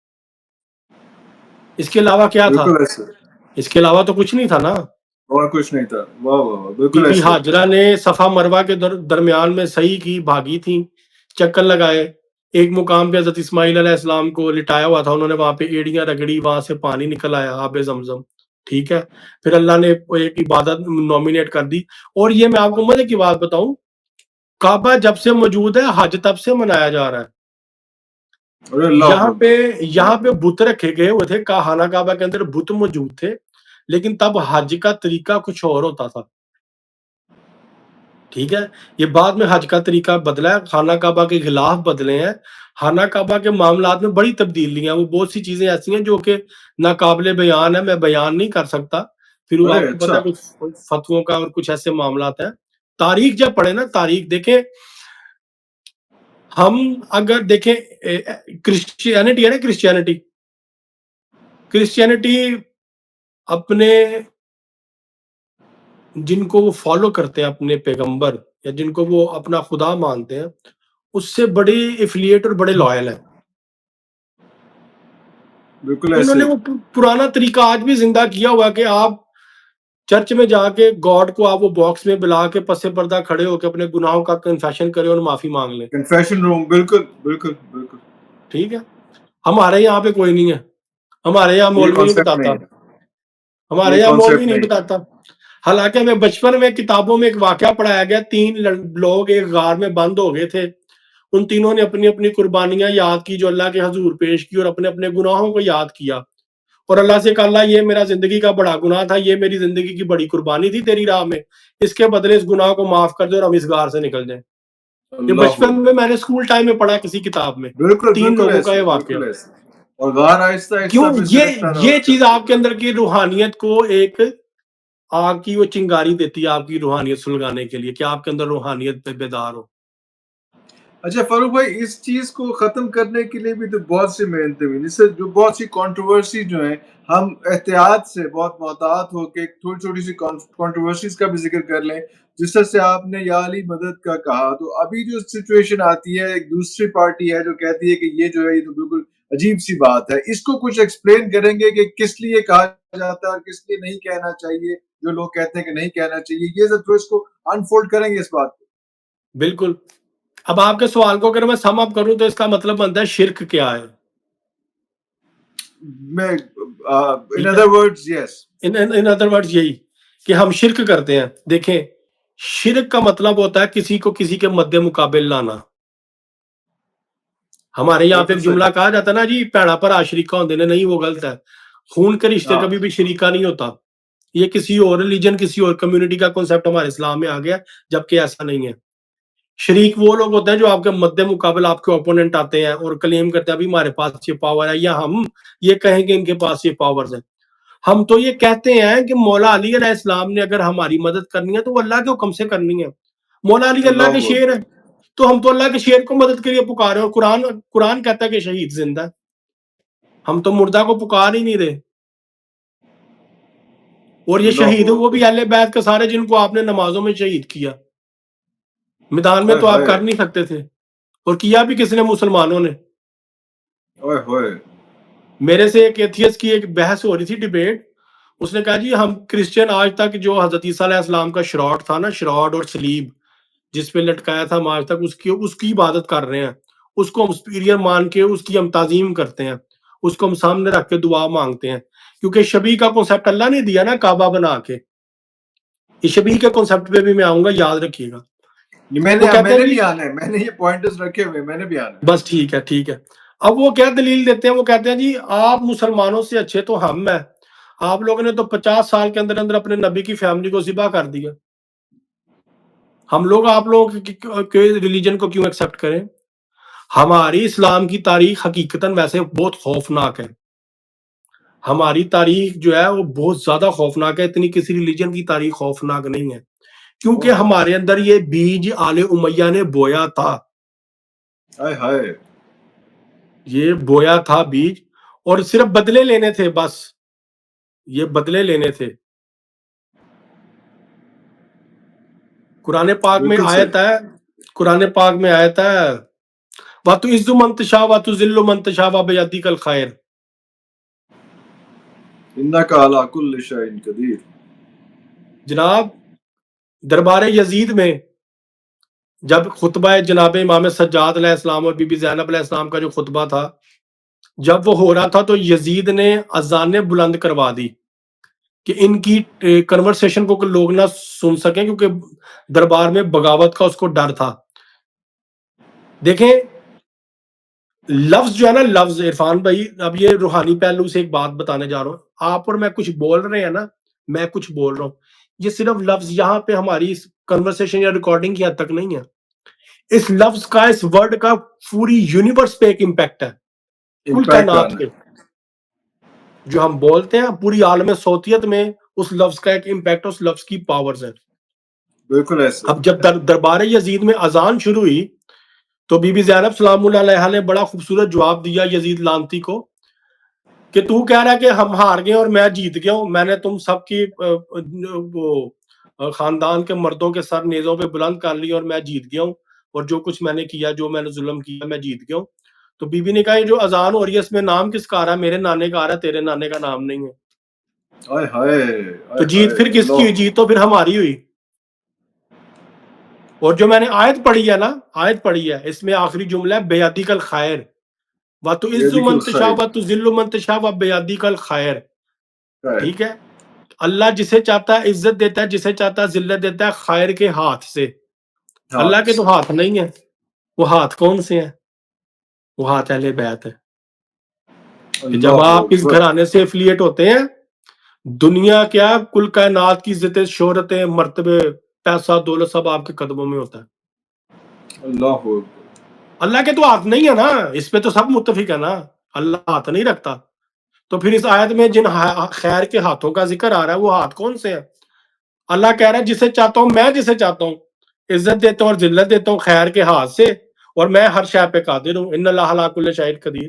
اس کے علاوہ کیا تھا؟ بالکل ایسے. اس کے علاوہ تو کچھ نہیں تھا نا. اور کچھ نہیں تھا. واہ واہ واہ، بی بالکل بی ایسے. ہاجرہ نے صفا مروہ کے درمیان میں سعی کی، بھاگی تھیں، چکر لگائے. ایک مقام پہ حضرت اسماعیل علیہ السلام کو لٹایا ہوا تھا، انہوں نے وہاں پہ ایڑیاں رگڑی، وہاں سے پانی نکل آیا، آب زمزم. ٹھیک ہے، پھر اللہ نے ایک عبادت نومینیٹ کر دی. اور یہ میں آپ کو مزے کی بات بتاؤں، کعبہ جب سے موجود ہے، حج تب سے منایا جا رہا ہے. ارے اللہ یہاں پہ بت رکھے گئے ہوئے تھے، خانہ کعبہ کے اندر بت موجود تھے، لیکن تب حج کا طریقہ کچھ اور ہوتا تھا. ٹھیک ہے، یہ بعد میں حج کا طریقہ بدلا ہے، خانہ کعبہ کے خلاف بدلے ہیں. خانہ کعبہ کے معاملات میں بڑی تبدیلیاں، وہ بہت سی چیزیں ایسی ہیں جو کہ ناقابل بیان ہے، میں بیان نہیں کر سکتا. پھر وہ ارے آپ کو پتہ اچھا. ہے کچھ فتووں کا اور کچھ ایسے معاملات ہیں. تاریخ جب پڑھے نا، تاریخ دیکھیں، ہم اگر دیکھیں کرسچینٹی ہے نا، کرسچینٹی اپنے جن کو وہ فالو کرتے ہیں، اپنے پیغمبر یا جن کو وہ اپنا خدا مانتے ہیں، اس سے بڑے ایفیلیٹ اور بڑے لائل ہیں. بالکل انہوں ایسے. نے وہ پرانا طریقہ آج بھی زندہ کیا ہوا کہ آپ چرچ میں جا کے گاڈ کو آپ وہ باکس میں بلا کے پس پردہ کھڑے ہو کے اپنے گناہوں کا کنفیشن کریں اور معافی مانگ لیں. کنفیشن روم. بالکل بالکل بالکل. ٹھیک ہے، ہمارے یہاں پہ کوئی نہیں ہے، ہمارے یہاں یہ مولوی نہیں کانسیپٹ بتاتا، نہیں ہے. ہمارے یہ یہاں مولوی کانسیپٹ نہیں نہیں. بتاتا. حالانکہ ہمیں بچپن میں کتابوں میں ایک واقعہ پڑھایا گیا، 3 لوگ ایک غار میں بند ہو گئے تھے. ان تینوں نے اپنی اپنی قربانیاں یاد کی جو اللہ کے حضور پیش کی، اور اپنے اپنے گناہوں کو یاد کیا، اور اللہ سے کہا، اللہ یہ میرا زندگی کا بڑا گناہ تھا، یہ میری زندگی کی بڑی قربانی تھی تیری راہ میں، اس کے بدلے اس گناہ کو معاف کر دے اور ہم اس غار سے نکل جائیں. یہ اللہ بچپن میں میں نے اسکول ٹائم میں پڑھا کسی کتاب میں، بالکل 3 بالکل لوگوں کا ایسے. یہ واقعہ. بالکل ایسے. اور غار آہستہ کیوں آہستہ میں سلکتا رہا یہ اس کے چیز اندر. آپ کے اندر کی روحانیت کو ایک آگ کی وہ چنگاری دیتی ہے، آپ کی روحانیت سلگانے کے لیے، کہ آپ کے اندر روحانیت پہ بیدار ہو. اچھا فاروق بھائی، اس چیز کو ختم کرنے کے لیے بھی تو بہت سی محنتیں ہوئی، جس سے جو بہت سی کنٹروورسی جو ہیں، ہم احتیاط سے بہت محتاط ہو کے تھوڑی چھوٹی سی کنٹروورسیز کا بھی ذکر کر لیں. جس طرح سے آپ نے یا علی مدد کا کہا، تو ابھی جو سچویشن آتی ہے، ایک دوسری پارٹی ہے جو کہتی ہے کہ یہ جو ہے یہ تو بالکل عجیب سی بات ہے. اس کو کچھ ایکسپلین کریں گے کہ کس لیے کہا جاتا ہے اور کس لیے نہیں کہنا چاہیے، جو لوگ کہتے ہیں کہ نہیں کہنا چاہیے، یہ سب اس کو انفولڈ کریں گے اس بات کو. بالکل. اب آپ کے سوال کو اگر میں سم اپ کروں تو اس کا مطلب بنتا ہے شرک کیا ہے. میں in other words yes. In other words یہی کہ ہم شرک کرتے ہیں. دیکھیں، شرک کا مطلب ہوتا ہے کسی کو کسی کے مد مقابل لانا. ہمارے یہاں پہ بالکل ایک صحیح. جملہ کہا جاتا ہے نا جی، پیڑا پر شریکہ ہوندے نے، نہیں وہ غلط ہے. خون کے رشتے ہاں کبھی بھی شریکہ نہیں ہوتا. یہ کسی اور ریلیجن، کسی اور کمیونٹی کا کنسپٹ ہمارے اسلام میں آ گیا، جبکہ ایسا نہیں ہے. شریک وہ لوگ ہوتے ہیں جو آپ کے مد مقابل، آپ کے اوپوننٹ آتے ہیں اور کلیم کرتے ہیں ابھی ہمارے پاس یہ پاور ہے، یا ہم یہ کہیں گے ان کے پاس یہ پاورز ہیں. ہم تو یہ کہتے ہیں کہ مولا علی علیہ السلام نے اگر ہماری مدد کرنی ہے تو وہ اللہ کے حکم سے کرنی ہے. مولا علی اللہ کے اللہ شیر ہے، تو ہم تو اللہ کے شیر کو مدد کے لیے پکارے. اور قرآن کہتا ہے کہ شہید زندہ ہے، ہم تو مردہ کو پکار ہی نہیں رہے. اور یہ شہید وہ بھی اہل بیت کے سارے جن کو آپ نے نمازوں میں شہید کیا. میدان میں تو آپ کر نہیں سکتے تھے، اور کیا بھی کس نے؟ مسلمانوں نے. میرے سے ایک ایتھیس کی ایک بحث ہو رہی تھی، ڈیبیٹ. اس نے کہا جی ہم کرسچین آج تک جو حضرت عیسیٰ علیہ السلام کا شراٹ تھا نا، شراٹ اور سلیب جس پہ لٹکایا تھا، ہم آج تک اس کی عبادت کر رہے ہیں. اس کو ہم سپیریئر مان کے اس کی ہم تعظیم کرتے ہیں، اس کو ہم سامنے رکھ کے دعا مانگتے ہیں. کیونکہ شبیہ کا کنسپٹ اللہ نے دیا نا کعبہ بنا کے. یہ شبیہ کے کنسپٹ پہ بھی میں آؤں گا، یاد رکھیے گا. میں نے بھی آنا ہے، میں نے یہ پوائنٹس رکھے ہوئے، میں نے بھی آنا ہے. بس ٹھیک ہے ٹھیک ہے. اب وہ کیا دلیل دیتے ہیں؟ وہ کہتے ہیں جی آپ مسلمانوں سے اچھے تو ہم ہیں، آپ لوگوں نے تو 50 سال کے اندر اندر اپنے نبی کی فیملی کو ذبح کر دیا. ہم لوگ آپ لوگوں کے ریلیجن کو کیوں ایکسیپٹ کریں؟ ہماری اسلام کی تاریخ حقیقتاً ویسے بہت خوفناک ہے. ہماری تاریخ جو ہے وہ بہت زیادہ خوفناک ہے، اتنی کسی ریلیجن کی تاریخ خوفناک نہیں ہے، کیونکہ ہمارے اندر یہ بیج آل امیہ نے بویا تھا. یہ بویا تھا بیج، اور صرف بدلے لینے تھے، بس یہ بدلے لینے تھے. قرآن پاک میں آیت ہے، قرآن پاک میں آیت ہے وَتُعِزُّ مَن تَشَاءُ وَتُذِلُّ مَن تَشَاءُ وَبِيَدِكَ الْخَيْرُ. انک علی کل شیء قدیر. جناب دربار یزید میں جب خطبہ جناب امام سجاد علیہ السلام اور بی بی زینب علیہ السلام کا جو خطبہ تھا، جب وہ ہو رہا تھا تو یزید نے اذانیں بلند کروا دی کہ ان کی کنورسیشن کو لوگ نہ سن سکیں، کیونکہ دربار میں بغاوت کا اس کو ڈر تھا. دیکھیں لفظ جو ہے نا، لفظ عرفان بھائی، اب یہ روحانی پہلو سے ایک بات بتانے جا رہا ہوں. آپ اور میں کچھ بول رہے ہیں نا، میں کچھ بول رہا ہوں، یہ صرف لفظ یہاں پہ ہماری کنورسیشن یا ریکارڈنگ کی حد تک نہیں ہے. اس لفظ کا، اس ورڈ کا پوری یونیورس پہ ایک امپیکٹ ہے، کل کائنات پہ. جو ہم بولتے ہیں پوری عالم صوتیت میں اس لفظ کا ایک امپیکٹ، اس لفظ کی پاورز ہے. بالکل ایسے. اب جب دربار یزید میں اذان شروع ہوئی تو بی بی زینب سلام اللہ علیہا نے بڑا خوبصورت جواب دیا یزید لانتی کو کہ تو کہہ رہا ہے کہ ہم ہار گئے اور میں جیت گیا ہوں، میں نے تم سب کی وہ خاندان کے مردوں کے سر نیزوں پہ بلند کر لی اور میں جیت گیا ہوں، اور جو کچھ میں نے کیا، جو میں نے ظلم کیا، میں جیت گیا ہوں. تو بی بی نے کہا یہ جو اذان ہو رہی ہے اس میں نام کس کا آ رہا ہے؟ میرے نانے کا آ رہا ہے، تیرے نانے کا نام نہیں ہے. تو جیت پھر کس کی ہوئی؟ جیت تو پھر ہماری ہوئی. اور جو میں نے آیت پڑھی ہے نا، آیت پڑھی ہے، اس میں آخری جملہ ہے بیادیک الخیر، وَتُعِزُّ مَن تَشَاءُ وَتُذِلُّ مَن تَشَاءُ وَبِيَدِكَ الْخَيْرُ. ٹھیک ہے، اللہ جسے چاہتا ہے عزت دیتا ہے، جسے چاہتا ہے ذلت دیتا ہے، خیر کے ہاتھ سے. اللہ کے تو ہاتھ نہیں ہے. وہ ہاتھ کون سے ہیں؟ وہ ہاتھ اہل بیت ہے. کہ جب آپ اس گھرانے سے افلیٹ ہوتے ہیں، دنیا کیا کل کائنات کی عزتیں، شہرتیں، مرتبے، پیسہ، دولت سب آپ کے قدموں میں ہوتا ہے. اللہ کے تو ہاتھ نہیں ہے نا، اس پہ تو سب متفق ہے نا، اللہ ہاتھ نہیں رکھتا. تو پھر اس آیت میں جن خیر کے ہاتھوں کا ذکر آ رہا ہے وہ ہاتھ کون سے ہیں؟ اللہ کہہ رہا ہے جسے چاہتا ہوں میں، جسے چاہتا ہوں عزت دیتا ہوں اور ذلت دیتا ہوں خیر کے ہاتھ سے، اور میں ہر شے پہ قادر ہوں. ان اللہ علی کل شیء قدیر.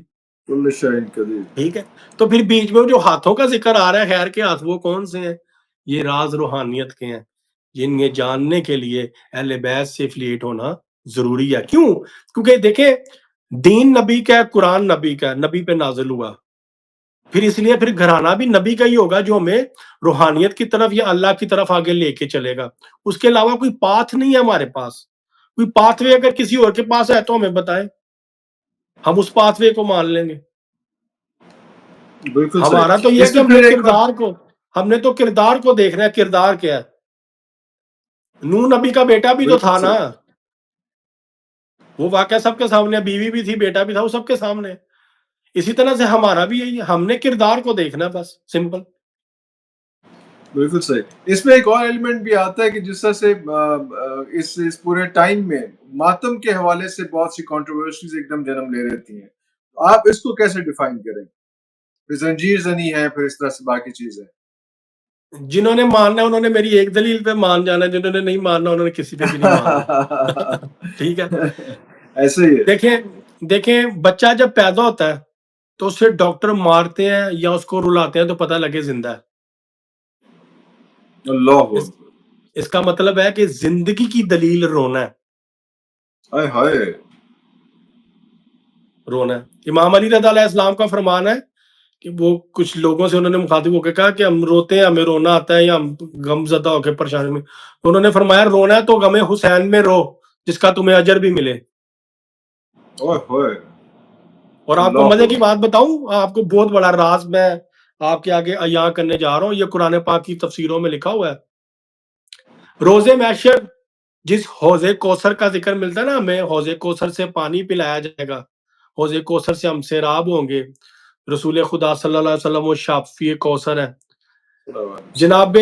ٹھیک ہے، تو پھر بیچ میں جو ہاتھوں کا ذکر آ رہا ہے خیر کے ہاتھ، وہ کون سے ہیں؟ یہ راز روحانیت کے ہیں، جن یہ جاننے کے لیے اہل بیت سے افلیٹ ہونا ضروری ہے. کیوں؟ کیونکہ دیکھیں دین نبی کا ہے، قرآن نبی کا ہے، نبی پہ نازل ہوا، پھر اس لیے پھر گھرانہ بھی نبی کا ہی ہوگا جو ہمیں روحانیت کی طرف یا اللہ کی طرف آگے لے کے چلے گا. اس کے علاوہ کوئی پاتھ نہیں ہے ہمارے پاس. کوئی پاتھ وے اگر کسی اور کے پاس ہے تو ہمیں بتائیں، ہم اس پاتھ وے کو مان لیں گے. ہمارا تو یہ ہے کہ ہم نے تو کردار کو دیکھنا ہے. کردار کیا ہے؟ نوح نبی کا بیٹا بھی تو تھا نا، وہ واقعہ سب کے سامنے، بیوی بھی تھی، بیٹا بھی تھا، وہ سب کے سامنے. اسی طرح سے ہمارا بھی یہی ہے، ہم نے کردار کو دیکھنا، بس سمپل. بالکل صحیح. اس میں ایک اور ایلیمنٹ بھی آتا ہے کہ جس طرح سے اس پورے ٹائم میں ماتم کے حوالے سے بہت سی کنٹروورسیز ایک دم جنم لے رہتی ہیں. آپ اس کو کیسے ڈیفائن کریں؟ پھر زنجیر زنی ہے، پھر اس طرح سے باقی چیزیں. جنہوں نے ماننا ہے انہوں نے میری ایک دلیل پہ مان جانا ہے، جنہوں نے نہیں ماننا انہوں نے کسی پہ بھی نہیں ماننا. ٹھیک ہے، ایسے ہی ہے. دیکھیں بچہ جب پیدا ہوتا ہے تو اسے ڈاکٹر مارتے ہیں یا اس کو رلاتے ہیں تو پتہ لگے زندہ ہے. اللہ اس کا مطلب ہے کہ زندگی کی دلیل رونا ہے. رونا ہے. امام علی رضی علیہ السلام کا فرمان ہے کہ وہ کچھ لوگوں سے انہوں نے مخاطب ہو کے کہا کہ ہم روتے ہیں، ہمیں رونا آتا ہے، یا ہم غم زدہ ہو کے پریشانی میں، تو انہوں نے فرمایا رونا ہے تو غم حسین میں رو جس کا تمہیں اجر بھی ملے. اور آپ کو مزے کی بات بتاؤں، آپ کو بہت بڑا راز میں آپ کے آگے عیاں کرنے جا رہا ہوں. یہ قرآن پاک کی تفسیروں میں لکھا ہوا ہے. روز محشر جس حوض کوثر کا ذکر ملتا ہے نا، ہمیں حوض کوثر سے پانی پلایا جائے گا، حوض کوثر سے ہم سیراب ہوں گے. رسول خدا صلی اللہ علیہ وسلم وہ شافی کوثر ہے. جناب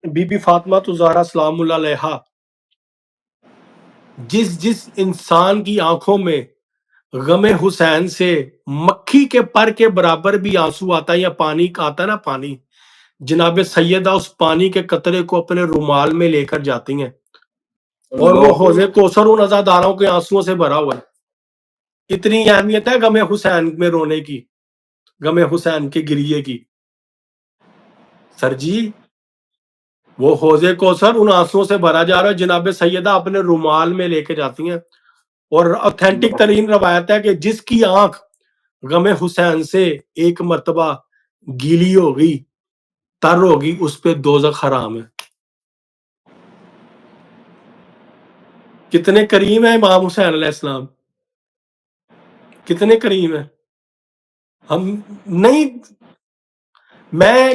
بی بی فاطمہ الزہرا سلام اللہ علیہا جس انسان کی آنکھوں میں غم حسین سے مکھی کے پر کے برابر بھی آنسو آتا ہے یا پانی کا آتا ہے نا پانی، جناب سیدہ اس پانی کے قطرے کو اپنے رومال میں لے کر جاتی ہیں، اور وہ اللہ حوض کوثر ان عزاداروں کے آنسوؤں سے بھرا ہوا ہے۔ اتنی اہمیت ہے غم حسین میں رونے کی، غم حسین کے گریے کی۔ سر جی وہ حوض کوثر ان آنسوؤں سے بھرا جا رہا ہے، جناب سیدہ اپنے رومال میں لے کے جاتی ہیں، اور اوتھینٹک ترین روایت ہے کہ جس کی آنکھ غم حسین سے ایک مرتبہ گیلی ہوگی، تر ہوگی، اس پہ دوزخ حرام ہے۔ کتنے کریم ہیں امام حسین علیہ السلام، کتنے کریم ہیں۔ ہم نہیں،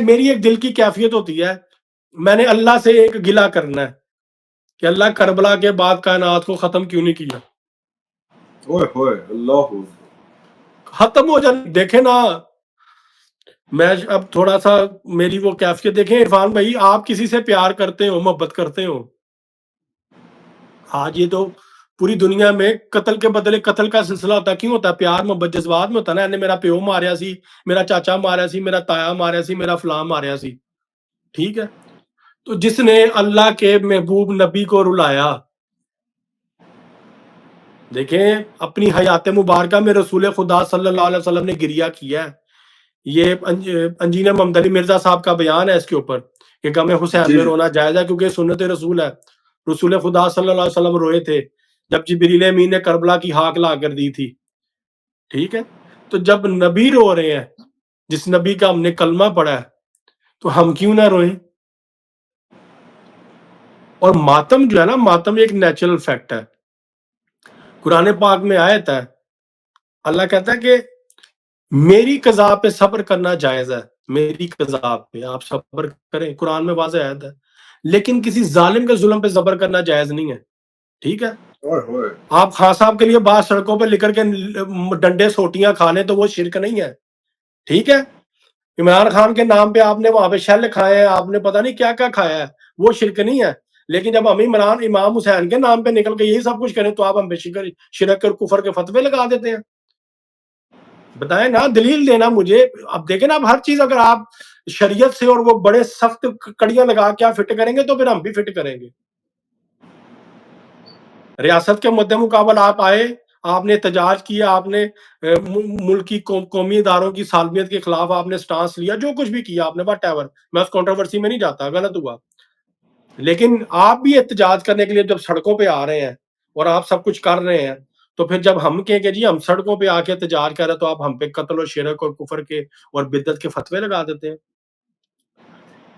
میری ایک دل کی کیفیت ہوتی ہے، میں نے اللہ سے ایک گلہ کرنا ہے کہ اللہ کربلا کے بعد کائنات کو ختم کیوں نہیں کیا، ہوئے ہوئے اللہ ختم ہو جائے۔ دیکھیں نا، میں اب تھوڑا سا میری وہ کیفیت دیکھیں عرفان بھائی، آپ کسی سے پیار کرتے ہو، محبت کرتے ہو، آج یہ تو پوری دنیا میں قتل کے بدلے قتل کا سلسلہ ہوتا ہے، کیوں ہوتا ہے؟ پیار محبت جذبات میں ہوتا ہے نا، انہیں میرا پیو ماریا سی، میرا چاچا ماریا سی، میرا تایا ماریا سی، میرا فلاں ماریا سی، ٹھیک ہے۔ تو جس نے اللہ کے محبوب نبی کو رلایا، دیکھیں اپنی حیات مبارکہ میں رسول خدا صلی اللہ علیہ وسلم نے گریہ کیا ہے۔ یہ انجینئر محمد علی مرزا صاحب کا بیان ہے اس کے اوپر کہ غم حسین جی میں جی رونا جائز ہے، کیونکہ سنت رسول ہے۔ رسول خدا صلی اللہ علیہ وسلم روئے تھے جب جبریل امین نے کربلا کی ہاک لا کر دی تھی، ٹھیک ہے۔ تو جب نبی رو رہے ہیں، جس نبی کا ہم نے کلمہ پڑھا ہے، تو ہم کیوں نہ روئیں؟ اور ماتم جو ہے نا، ماتم ایک نیچرل فیکٹ ہے۔ قرآن پاک میں آیت ہے، اللہ کہتا ہے کہ میری قضا پہ صبر کرنا جائز ہے، میری قضا پہ آپ صبر کریں، قرآن میں واضح آیت ہے، لیکن کسی ظالم کے ظلم پہ صبر کرنا جائز نہیں ہے، ٹھیک ہے۔ ہوئے ہوئے آپ خان صاحب کے لیے باہر سڑکوں پہ لکھ کر کے ڈنڈے سوٹیاں کھانے تو وہ شرک نہیں ہے، ٹھیک ہے۔ عمران خان کے نام پہ آپ نے وہاں پہ شیل کھائے ہیں، آپ نے پتہ نہیں کیا کیا کھایا ہے، وہ شرک نہیں ہے۔ لیکن جب ہم امام حسین کے نام پہ نکل کے یہی سب کچھ کریں تو آپ ہم پہ شرک اور کفر کے فتوے لگا دیتے ہیں۔ بتائیں نا، دلیل دینا مجھے۔ اب دیکھیں نا، اب ہر چیز اگر آپ شریعت سے اور وہ بڑے سخت کڑیاں لگا کے آپ فٹ کریں گے تو پھر ہم بھی فٹ کریں گے۔ ریاست کے مد مقابل آپ آئے، آپ نے احتجاج کیا، آپ نے ملک کی قومی اداروں کی سالمیت کے خلاف آپ نے سٹانس لیا، جو کچھ بھی کیا آپ نے، واٹ ایور، میں اس کنٹروورسی میں نہیں جاتا، غلط ہوا۔ لیکن آپ بھی احتجاج کرنے کے لیے جب سڑکوں پہ آ رہے ہیں اور آپ سب کچھ کر رہے ہیں، تو پھر جب ہم کہیں کہ جی ہم سڑکوں پہ آ کے احتجاج کر رہے ہیں تو آپ ہم پہ قتل و شرک اور کفر کے اور بدعت کے فتوے لگا دیتے ہیں۔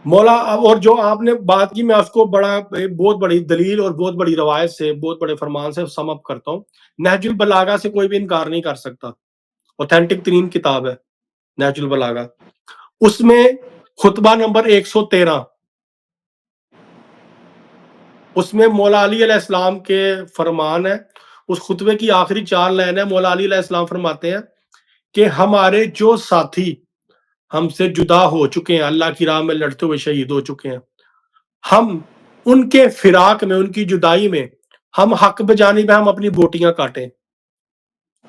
مولا، اور جو آپ نے بات کی، میں اس کو بہت بڑی دلیل اور بہت بڑی روایت سے، بہت بڑے فرمان سے سم اپ کرتا ہوں۔ نہج البلاغہ سے کوئی بھی انکار نہیں کر سکتا، اوتھینٹک ترین کتاب ہے نہج البلاغہ۔ اس میں خطبہ نمبر 113، اس میں مولا علی علیہ السلام کے فرمان ہے۔ اس خطبے کی آخری 4 لائن ہے، مولا علی علیہ السلام فرماتے ہیں کہ ہمارے جو ساتھی ہم سے جدا ہو چکے ہیں، اللہ کی راہ میں لڑتے ہوئے شہید ہو چکے ہیں، ہم ان کے فراق میں، ان کی جدائی میں ہم حق بجانب ہم اپنی بوٹیاں کاٹیں۔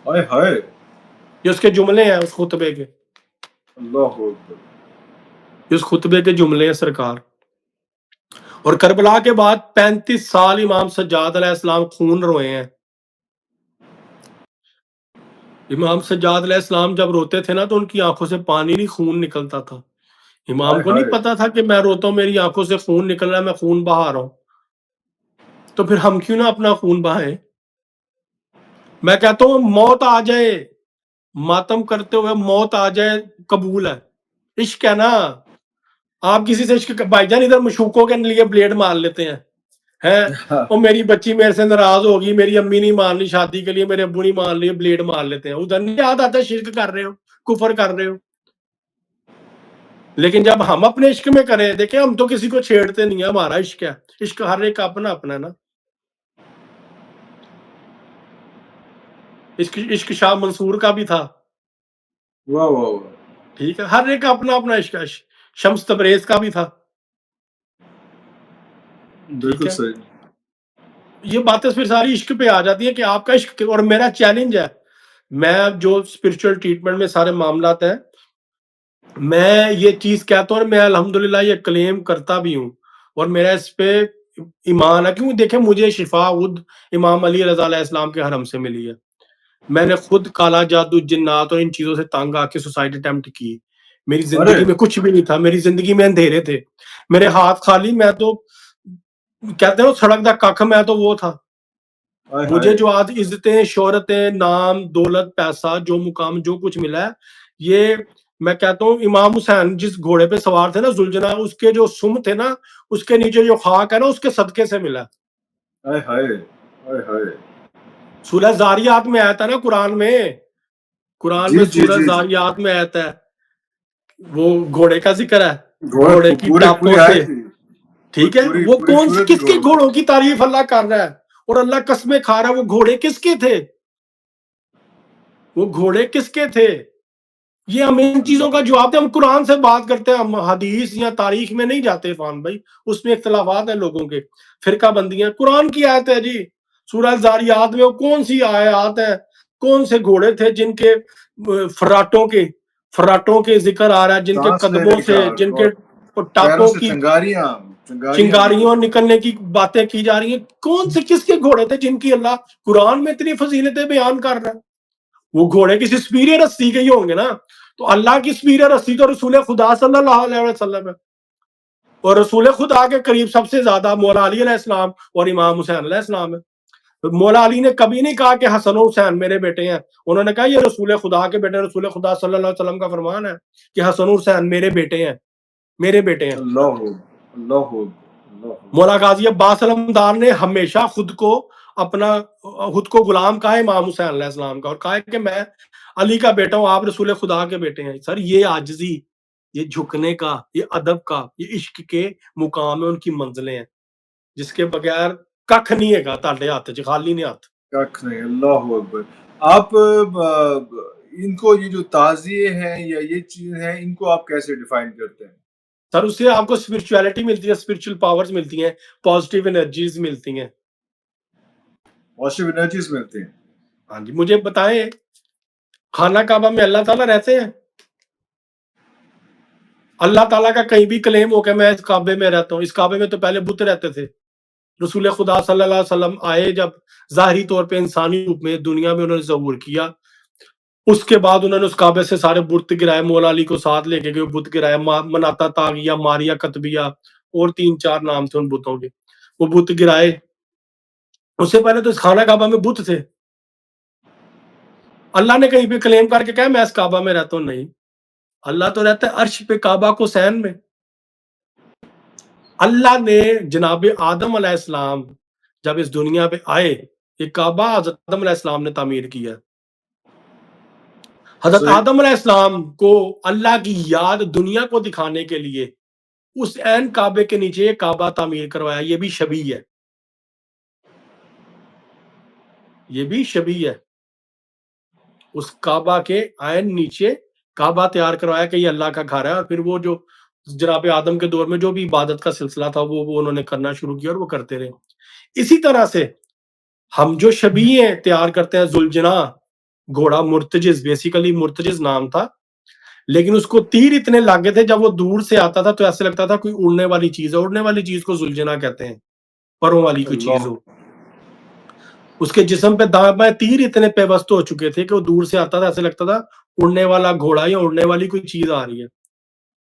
ہائے ہائے یہ اس کے جملے ہیں، اس خطبے کے، اللہ اکبر۔ اس خطبے کے جملے ہیں سرکار۔ اور کربلا کے بعد 35 سال امام سجاد علیہ السلام خون روئے ہیں۔ امام سجاد علیہ السلام جب روتے تھے نا تو ان کی آنکھوں سے پانی نہیں، خون نکلتا تھا۔ امام ہائے کو نہیں ہائے پتا تھا کہ میں روتا ہوں، میری آنکھوں سے خون نکل رہا ہے، میں خون بہا رہا ہوں۔ تو پھر ہم کیوں نہ اپنا خون بہائیں؟ میں کہتا ہوں موت آ جائے، ماتم کرتے ہوئے موت آ جائے، قبول ہے، عشق ہے نا۔ آپ کسی سے عشق، بھائی جان ادھر مشوقوں کے لیے بلیڈ مار لیتے ہیں، اور میری بچی میرے سے ناراض ہوگی، میری امی نہیں مان لی شادی کے لیے، میرے ابو نہیں مان لی، بلیڈ مار لیتے ہیں۔ ادھر نہیں یاد آتا شرک کر رہے ہو، کفر کر رہے ہو۔ لیکن جب ہم اپنے عشق میں کریں، دیکھیں ہم تو کسی کو چھیڑتے نہیں ہیں، ہمارا عشق ہے، عشق ہر ایک کا اپنا اپنا ہے نا۔ عشق شاہ منصور کا بھی تھا، واہ واہ واہ، ٹھیک ہے، ہر ایک کا اپنا اپنا عشق ہے۔ شمس تبریز کا بھی تھا، ٹھیک بالکل ہے۔ صحیح۔ یہ باتیں پھر ساری عشق پہ آ جاتی ہیں کہ آپ کا عشق، اور میرا چیلنج ہے، میں جو اسپرچل ٹریٹمنٹ میں سارے معاملات ہیں، میں یہ چیز کہتا ہوں اور میں الحمدللہ یہ کلیم کرتا بھی ہوں، اور میرا اس پہ ایمان ہے، کیونکہ دیکھیں مجھے شفا خود امام علی رضا علیہ السلام کے حرم سے ملی ہے. میں نے خود کالا جادو، جنات اور ان چیزوں سے تنگ آ کے سوسائڈ اٹیمپٹ کی. میری ارے زندگی میں کچھ بھی نہیں تھا، میری زندگی میں اندھیرے تھے، میرے ہاتھ خالی، میں تو کہتے ہیں سڑک دا ککھ، میں تو وہ تھا. ہائے مجھے ہائے جو آج عزتیں، شہرتیں، نام، دولت، پیسہ، جو مقام، جو کچھ ملا ہے، یہ میں کہتا ہوں امام حسین جس گھوڑے پہ سوار تھے نا ذوالجناح، اس کے جو سم تھے نا، اس کے نیچے جو خاک ہے نا، اس کے صدقے سے ملا. ہائے ہائے ہائے ہائے. سورہ زاریات میں آتا ہے نا قرآن میں جی جی سورہ جی جی. زاریات میں آتا ہے، وہ گھوڑے کا ذکر ہے، گھوڑا گھوڑے کی ٹاپوں پوری سے. آیت تھی. ٹھیک ہے، وہ پوری کون سی، صورت ہی کس کے گھوڑوں کی. گھوڑوں کی تعریف اللہ کر رہا ہے، اور اللہ قسمیں کھا رہا ہے. وہ گھوڑے کس کے تھے؟ وہ گھوڑے کس کے تھے؟ یہ ہمیں ان چیزوں کا اللہ. جواب دے. ہم قرآن سے بات کرتے ہیں، ہم حدیث یا تاریخ میں نہیں جاتے عرفان بھائی، اس میں اختلافات ہیں لوگوں کے، فرقہ بندیاں. قرآن کی آیت ہے جی، سورہ زاریات میں وہ کون سی آیات ہے، کون سے گھوڑے تھے جن کے فراٹوں کے ذکر آ رہا ہے، جن کے سانس قدموں لینے سے، کا جن کے اور پیروں ٹاپوں سے کی چنگاریاں چنگاریوں نکلتی. نکلنے کی باتیں کی جا رہی ہیں. کون سے، کس کے گھوڑے تھے جن کی اللہ قرآن میں اتنی فضیلتیں بیان کر رہا ہے؟ وہ گھوڑے کسی سپیریئر ہستی کے ہی ہوں گے نا. تو اللہ کی سپیریئر ہستی تو رسول خدا صلی اللہ علیہ وسلم ہے، اور رسول خدا کے قریب سب سے زیادہ مولا علی علیہ السلام اور امام حسین علیہ السلام ہے. مولا علی نے کبھی نہیں کہا کہ حسن و حسین میرے بیٹے ہیں، انہوں نے کہا یہ رسول خدا کے بیٹے. رسول خدا صلی اللہ علیہ وسلم کا فرمان ہے کہ حسن و حسین میرے بیٹے ہیں، میرے بیٹے ہیں. اللہ اللہ اللہ. مولا غازی عباس علمدار نے ہمیشہ خود کو غلام کہا ہے امام حسین علیہ السلام کا، اور کہا ہے کہ میں علی کا بیٹا ہوں، آپ رسول خدا کے بیٹے ہیں. سر یہ عاجزی، یہ جھکنے کا، یہ ادب کا، یہ عشق کے مقام ہے، ان کی منزلیں ہیں، جس کے بغیر ککھ نہیں ہے گا تاڈے ہاتھ چ، خالی نہیں ہاتھ. ککھ نہیں. اللہ اکبر. آپ ان کو یہ جو تعزیے ہیں یا یہ چیزیں ہیں، ان کو آپ کیسے ڈیفائن کرتے ہیں؟ سر اس سے آپ کو اسپرچولیٹی ملتی ہے، اسپرچل پاورز ملتی ہیں، پازیٹیو انرجیز ملتی ہیں. پازیٹیو انرجیز ملتی ہیں. ہاں جی، مجھے بتائیں خانہ کعبہ میں اللہ تعالیٰ رہتے ہیں؟ اللہ تعالیٰ کا کہیں بھی کلیم ہو کہ میں اس کعبے میں رہتا ہوں؟ اس کعبے میں تو پہلے بت رہتے تھے. رسول خدا صلی اللہ علیہ وسلم آئے جب ظاہری طور پہ انسانی روپ میں دنیا میں انہوں نے ظہور کیا، اس کے بعد انہوں نے اس کعبے سے سارے بت گرائے، مولا علی کو ساتھ لے کے گئے، بت گرائے، مناتا، تاغیہ، ماریا، کتبیہ، اور 3-4 نام تھے ان بتوں کے، وہ بت گرائے. اس سے پہلے تو اس خانہ کعبہ میں بت تھے. اللہ نے کہیں پہ کلیم کر کے کہا میں اس کعبہ میں رہتا ہوں؟ نہیں، اللہ تو رہتا ہے عرش پہ، کعبہ کو سین میں. اللہ نے جناب آدم علیہ السلام جب اس دنیا پہ آئے، یہ کعبہ حضرت آدم علیہ السلام نے تعمیر کیا. حضرت صحیح. آدم علیہ السلام کو اللہ کی یاد دنیا کو دکھانے کے لیے اس عین کعبے کے نیچے یہ کعبہ تعمیر کروایا. یہ بھی شبیہ ہے، یہ بھی شبیہ ہے. اس کعبہ کے عین نیچے کعبہ تیار کروایا کہ یہ اللہ کا گھر ہے. اور پھر وہ جو جناب آدم کے دور میں جو بھی عبادت کا سلسلہ تھا وہ انہوں نے کرنا شروع کیا، اور وہ کرتے رہے. اسی طرح سے ہم جو شبیہیں تیار کرتے ہیں، ذوالجناح گھوڑا مرتجز، بیسیکلی مرتجز نام تھا، لیکن اس کو تیر اتنے لاگے تھے جب وہ دور سے آتا تھا تو ایسے لگتا تھا کوئی اڑنے والی چیز ہے. اڑنے والی چیز کو ذوالجناح کہتے ہیں، پروں والی کوئی چیز اللہ ہو. اس کے جسم پہ دائیں بائیں تیر اتنے پیوست ہو چکے تھے کہ وہ دور سے آتا تھا، ایسے لگتا تھا اڑنے والا گھوڑا یا اڑنے والی کوئی چیز آ رہی ہے.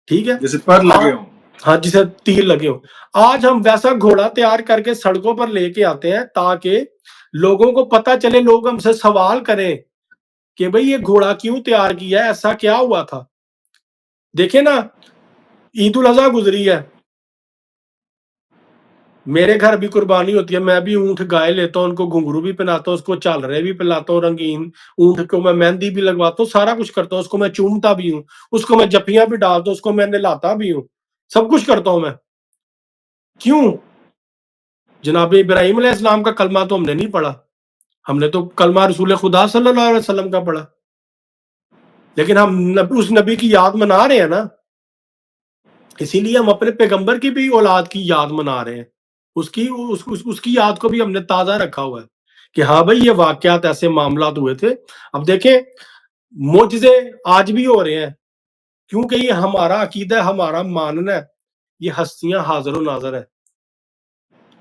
ٹھیک ہے، جیسے پر لگے ہوں. ہاں، جسے تیر لگے ہو. آج ہم ویسا گھوڑا تیار کر کے سڑکوں پر لے کے آتے ہیں تاکہ لوگوں کو پتا چلے، لوگ ہم سے سوال کریں کہ بھئی یہ گھوڑا کیوں تیار کیا ہے، ایسا کیا ہوا تھا. دیکھیں نا، عید الاضحیٰ گزری ہے، میرے گھر بھی قربانی ہوتی ہے، میں بھی اونٹ گائے لیتا ہوں، ان کو گھنگرو بھی پہناتا ہوں، اس کو چال رہے بھی پلاتا ہوں، رنگین اونٹ کو میں مہندی بھی لگواتا ہوں، سارا کچھ کرتا ہوں. اس کو میں چومتا بھی ہوں، اس کو میں جفیاں بھی ڈالتا ہوں، اس کو میں نہلاتا بھی ہوں، سب کچھ کرتا ہوں میں. کیوں؟ جناب ابراہیم علیہ السلام کا کلمہ تو ہم نے نہیں پڑھا، ہم نے تو کلمہ رسول خدا صلی اللہ علیہ وسلم کا پڑھا، لیکن ہم اس نبی کی یاد منا رہے ہیں نا. اسی لیے ہم اپنے پیغمبر کی بھی اولاد کی یاد منا رہے ہیں. اس کی یاد کو بھی ہم نے تازہ رکھا ہوا ہے کہ ہاں بھائی یہ واقعات ایسے معاملات ہوئے تھے. اب دیکھیں معجزے آج بھی ہو رہے ہیں کیونکہ یہ ہمارا عقیدہ ہے, ہمارا ماننا ہے, یہ ہستیاں حاضر و ناظر ہے.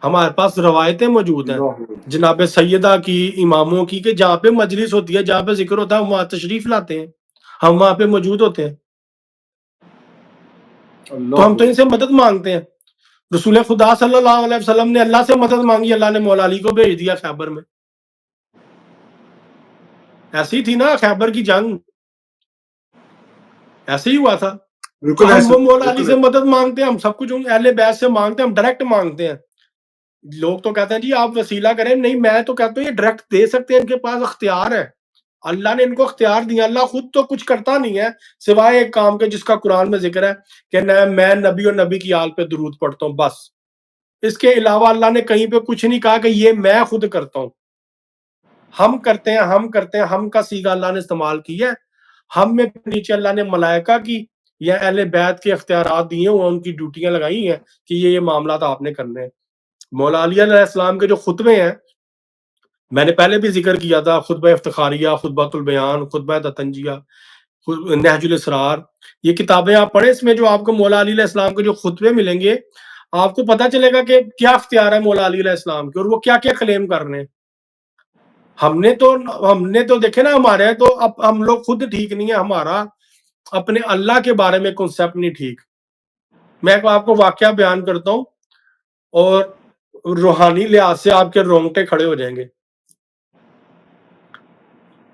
ہمارے پاس روایتیں موجود ہیں جناب سیدہ کی, اماموں کی, کہ جہاں پہ مجلس ہوتی ہے, جہاں پہ ذکر ہوتا ہے, ہم وہاں تشریف لاتے ہیں, ہم وہاں پہ موجود ہوتے ہیں. تو ہم تو ان سے مدد مانگتے ہیں. رسول خدا صلی اللہ علیہ وسلم نے اللہ سے مدد مانگی, اللہ نے مولا علی کو بھیج دیا خیبر میں. ایسی تھی نا خیبر کی جنگ, ایسے ہی ہوا تھا. بالکل ہم ایسا وہ مولا علی سے مدد مانگتے ہیں, ہم سب کچھ اہل بیت سے مانگتے ہیں, ہم ڈائریکٹ مانگتے ہیں. لوگ تو کہتے ہیں جی آپ وسیلہ کریں, نہیں میں تو کہتا ہوں یہ ڈائریکٹ دے سکتے ہیں, ان کے پاس اختیار ہے, اللہ نے ان کو اختیار دیا. اللہ خود تو کچھ کرتا نہیں ہے سوائے ایک کام کے جس کا قرآن میں ذکر ہے کہ میں نبی اور نبی کی آل پہ درود پڑھتا ہوں, بس. اس کے علاوہ اللہ نے کہیں پہ کچھ نہیں کہا کہ یہ میں خود کرتا ہوں. ہم کرتے ہیں, ہم کا صیغہ اللہ نے استعمال کیا ہے. ہم میں نیچے اللہ نے ملائکہ کی یا اہل بیت کے اختیارات دیے ہیں, ان کی ڈیوٹیاں لگائی ہیں کہ یہ معاملات آپ نے کرنے ہیں. مولا علی علیہ السلام کے جو خطبے ہیں, میں نے پہلے بھی ذکر کیا تھا, خطبہ افتخاریہ, خطبہ البیان, خطبہ تتنجیہ, نہج الاسرار, یہ کتابیں آپ پڑھیں, اس میں جو آپ کو مولا علی علیہ السلام کے جو خطبے ملیں گے, آپ کو پتہ چلے گا کہ کیا اختیار ہے مولا علی علیہ السلام کے اور وہ کیا کیا کلیم کر رہے ہیں. ہم نے تو دیکھے نا, ہمارے تو اب ہم لوگ خود ٹھیک نہیں ہے, ہمارا اپنے اللہ کے بارے میں کنسپٹ نہیں ٹھیک. میں آپ کو واقعہ بیان کرتا ہوں اور روحانی لحاظ سے آپ کے رونگٹے کھڑے ہو جائیں گے.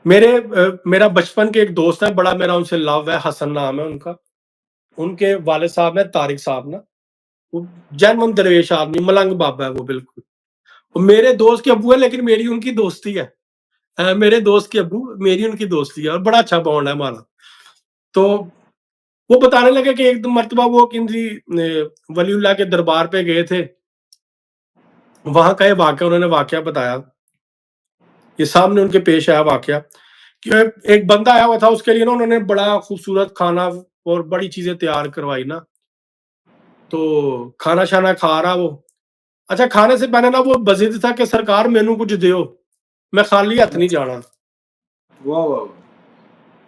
میرا بچپن کے ایک دوست ہے, بڑا میرا ان سے لو ہے, حسن نام ہے ان کا. ان کے والد صاحب ہیں طارق صاحب نا, وہ جنم درویش آدمی, ملنگ بابا ہے وہ بالکل. میرے دوست کے ابو ہے لیکن میری ان کی دوستی ہے, میرے دوست کے ابو میری ان کی دوستی ہے, اور بڑا اچھا بانڈ ہے ہمارا. تو وہ بتانے لگے کہ ایک مرتبہ وہ کسی ولی اللہ کے دربار پہ گئے تھے, وہاں کا یہ واقعہ انہوں نے واقعہ بتایا, یہ سامنے ان کے پیش آیا واقعہ کہ ایک بندہ آیا ہوا تھا, اس کے لیے انہوں نے بڑا خوبصورت کھانا اور بڑی چیزیں تیار کروائی نا. تو کھانا شانا کھا رہا وہ, اچھا کھانے سے پہلے نا وہ بضد تھا کہ سرکار مینو کچھ دیو, میں خالی ہاتھ نہیں جانا.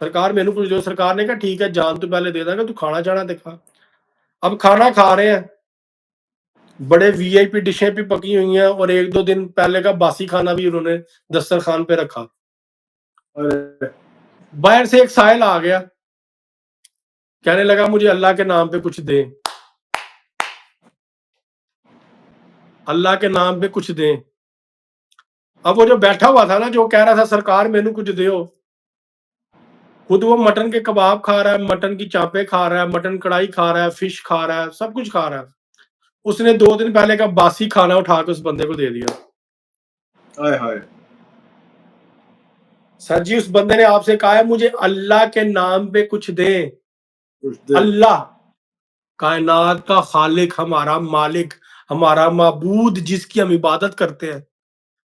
سرکار مینو کچھ دیو. سرکار نے کہا ٹھیک ہے جان تو پہلے دے دیں گا, تو کھانا چانا دکھا. اب کھانا کھا رہے ہیں, بڑے وی آئی پی ڈشیں بھی پکی ہوئی ہیں, اور ایک دو دن پہلے کا باسی کھانا بھی انہوں نے دسترخوان پہ رکھا. باہر سے ایک سائل آ گیا, کہنے لگا مجھے اللہ کے نام پہ کچھ دیں, اللہ کے نام پہ کچھ دیں. اب وہ جو بیٹھا ہوا تھا نا, جو کہہ رہا تھا سرکار مینو کچھ دیو, خود وہ مٹن کے کباب کھا رہا ہے, مٹن کی چاپیں کھا رہا ہے, مٹن کڑائی کھا رہا ہے, فش کھا رہا ہے, سب کچھ کھا رہا ہے. اس نے 2 دن پہلے کا باسی کھانا اٹھا کے اس بندے کو دے دیا. سر جی اس بندے نے آپ سے کہا ہے مجھے اللہ کے نام پہ کچھ دیں. اللہ کائنات کا خالق, ہمارا مالک, ہمارا معبود, جس کی ہم عبادت کرتے ہیں.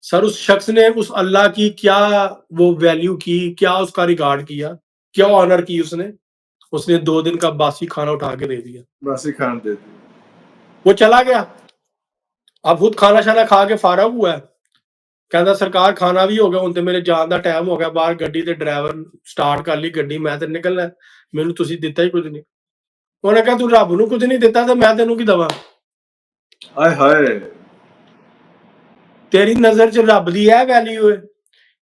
سر اس شخص نے اس اللہ کی کیا وہ ویلیو کی, کیا اس کا ریگارڈ کیا, کیا آنر کی اس نے 2 دن کا باسی کھانا اٹھا کے دے دیا. باسی کھانا دے دیا, وہ چلا گیا. اب خود کھانا شانا کھا کے فارغ ہوا ہے, کہتا سرکار کھانا بھی ہو گیا, ہوں تے میرے جان دا ٹائم ہو گیا, باہر گڈی تے ڈرائیور سٹارٹ کر لی گڈی, میں تے نکلنا, مینوں تسی دتا ہی کچھ نہیں. انہوں نے کہا تو رب نو کچھ نہیں دیتا تو میں تینوں کی دوا, تیری نظر چ رب دی ہے ویلیو ہے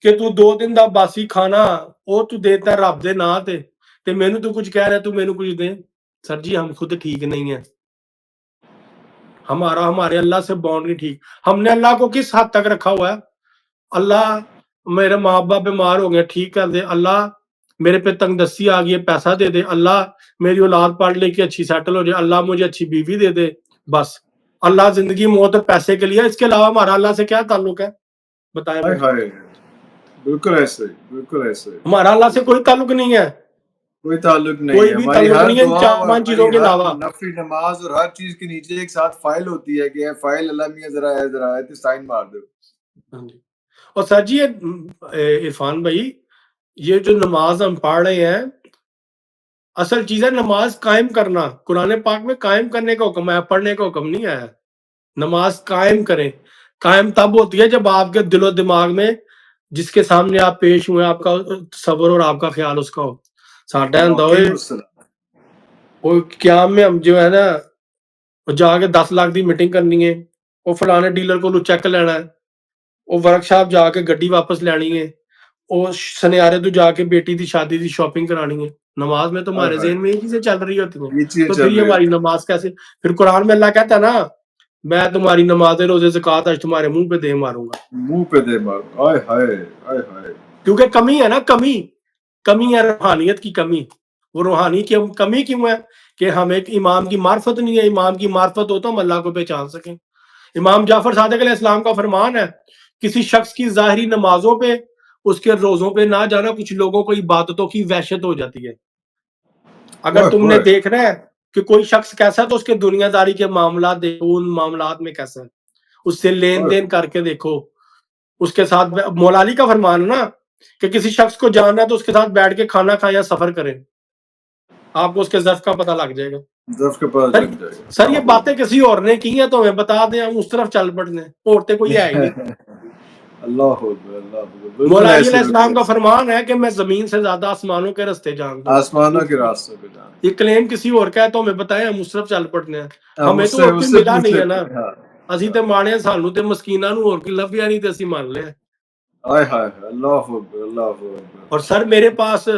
کہ تو 2 دن دا باسی کھانا او تو دیتا رب دے نا تے مینوں تو کچھ کہہ رہا تو مینوں کچھ دے. سر جی ہم خود ٹھیک نہیں ہیں, ہمارے اللہ سے بانڈ نہیں ٹھیک. ہم نے اللہ کو کس حد تک رکھا ہوا ہے, اللہ میرے ماں باپ بیمار ہو گئے ٹھیک کر دے, اللہ میرے پہ تنگ دستی آ گئی ہے پیسہ دے دے, اللہ میری اولاد پڑھ لے کے اچھی سیٹل ہو جائے, اللہ مجھے اچھی بیوی دے دے, بس. اللہ زندگی موت اور پیسے کے لیے, اس کے علاوہ ہمارا اللہ سے کیا تعلق ہے بتائیں مجھے. بالکل ایسے بالکل ایسے ہمارا اللہ سے کوئی تعلق نہیں ہے, کوئی تعلق نہیں کوئی ہے. بھی ہماری تعلق ہر نہیں ہے ان دعا اور 4-5 چیزوں ہماری کے ہر علاوہ. نفلی نماز اور ہر چیز کے نیچے ایک ساتھ فائل ہوتی ہے کہ فائل اللہ میاں ذرا ہے تو سائن مار دو. اور سر جی عرفان بھائی, یہ جو نماز ہم پڑھ رہے ہیں, اصل چیز ہے نماز قائم کرنا. قرآن پاک میں قائم کرنے کا حکم ہے, پڑھنے کا حکم نہیں آیا. نماز قائم کریں. قائم تب ہوتی ہے جب آپ کے دل و دماغ میں جس کے سامنے آپ پیش ہوئے آپ کا تصور اور آپ کا خیال اس کا ہو. ساڈا ہوندا ہوئے وہ قیام میں ہم جو ہے نا وہ جا کے 10 لاکھ دی میٹنگ کرنی ہے, وہ فلانے ڈیلر کو چیک لینا ہے, وہ ورک شاپ جا کے گڈی واپس لینی ہے, وہ سنیارے تو جا کے بیٹی دی شادی دی شاپنگ کرانی ہے. نماز میں تو ہمارے ذہن میں یہ چیزیں چل رہی ہوتی ہیں, یہ چیز تو چل پھر یہ رہی ہماری ہے. نماز کیسے؟ پھر قرآن میں اللہ کہتا ہے نا میں تمہاری نماز روزے زکوٰۃ آج تمہارے منہ پہ دے ماروں گا. منہ پہ دے مار. آئے ہائے آئے ہائے. کیونکہ کمی ہے نا, کمی ہے روحانیت کی کمی. وہ روحانی کی کمی کیوں ہے کہ ہم ایک امام کی معرفت نہیں ہے. امام کی معرفت ہو تو ہم اللہ کو پہچان سکیں. امام جعفر صادق علیہ السلام کا فرمان ہے کسی شخص کی ظاہری نمازوں پہ اس کے روزوں پہ نہ جانا کچھ لوگوں کو عبادتوں کی وحشت ہو جاتی ہے. اگر تم نے دیکھنا ہے کہ کوئی شخص کیسا ہے تو اس کے دنیا داری کے معاملات دیکھو, ان معاملات میں کیسا ہے, اس سے لین دین کر کے دیکھو. اس کے ساتھ مولا علی کا فرمان ہے نا کہ کسی شخص کو جاننا ہے تو اس کے ساتھ بیٹھ کے کھانا کھائیں یا سفر کریں, آپ کو اس کے ظرف کا پتہ لگ جائے گا. سر یہ باتیں کسی اور نے کی ہیں تو ہمیں بتا دیں, ہم اس طرف چل پڑتے ہیں. عورتیں کوئی ہے ہی نہیں. اللہ مولا علی علیہ السلام کا فرمان ہے کہ میں زمین سے زیادہ آسمانوں کے راستے جانتا ہوں. آسمانوں کے راستے پہ جان. یہ کلیم کسی اور کا ہے تو ہمیں بتائیں, ہم اس طرف چل پڑتے ہیں. ہمیں تو اور کوئی ملا نہیں ہے نا, اسی تے مانے سانو تے مسکیناں نوں اور کوئی لبھیا نہیں تے اسی مان لیا. آئے ہائے اللہ اکبر اللہ اکبر. اور سر میرے پاس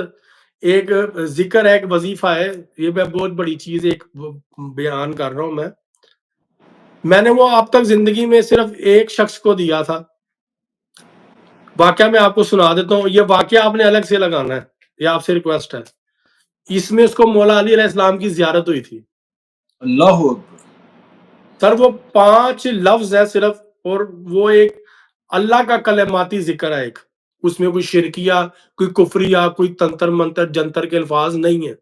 ایک ذکر ہے, ایک وظیفہ ہے, یہ میں بہت بڑی چیز ایک بیان کر رہا ہوں. میں نے وہ اب تک زندگی میں صرف ایک شخص کو دیا تھا. واقعہ میں آپ کو سنا دیتا ہوں. یہ واقعہ آپ نے الگ سے لگانا ہے, یہ آپ سے ریکویسٹ ہے. اس میں اس کو مولا علی علیہ السلام کی زیارت ہوئی تھی. اللہ اکبر. سر وہ 5 لفظ ہے صرف, اور وہ ایک اللہ کا کلماتی ذکر ہے ایک. اس میں کوئی شرکیہ, کوئی کفریہ, کوئی تنتر منتر جنتر کے الفاظ نہیں ہیں.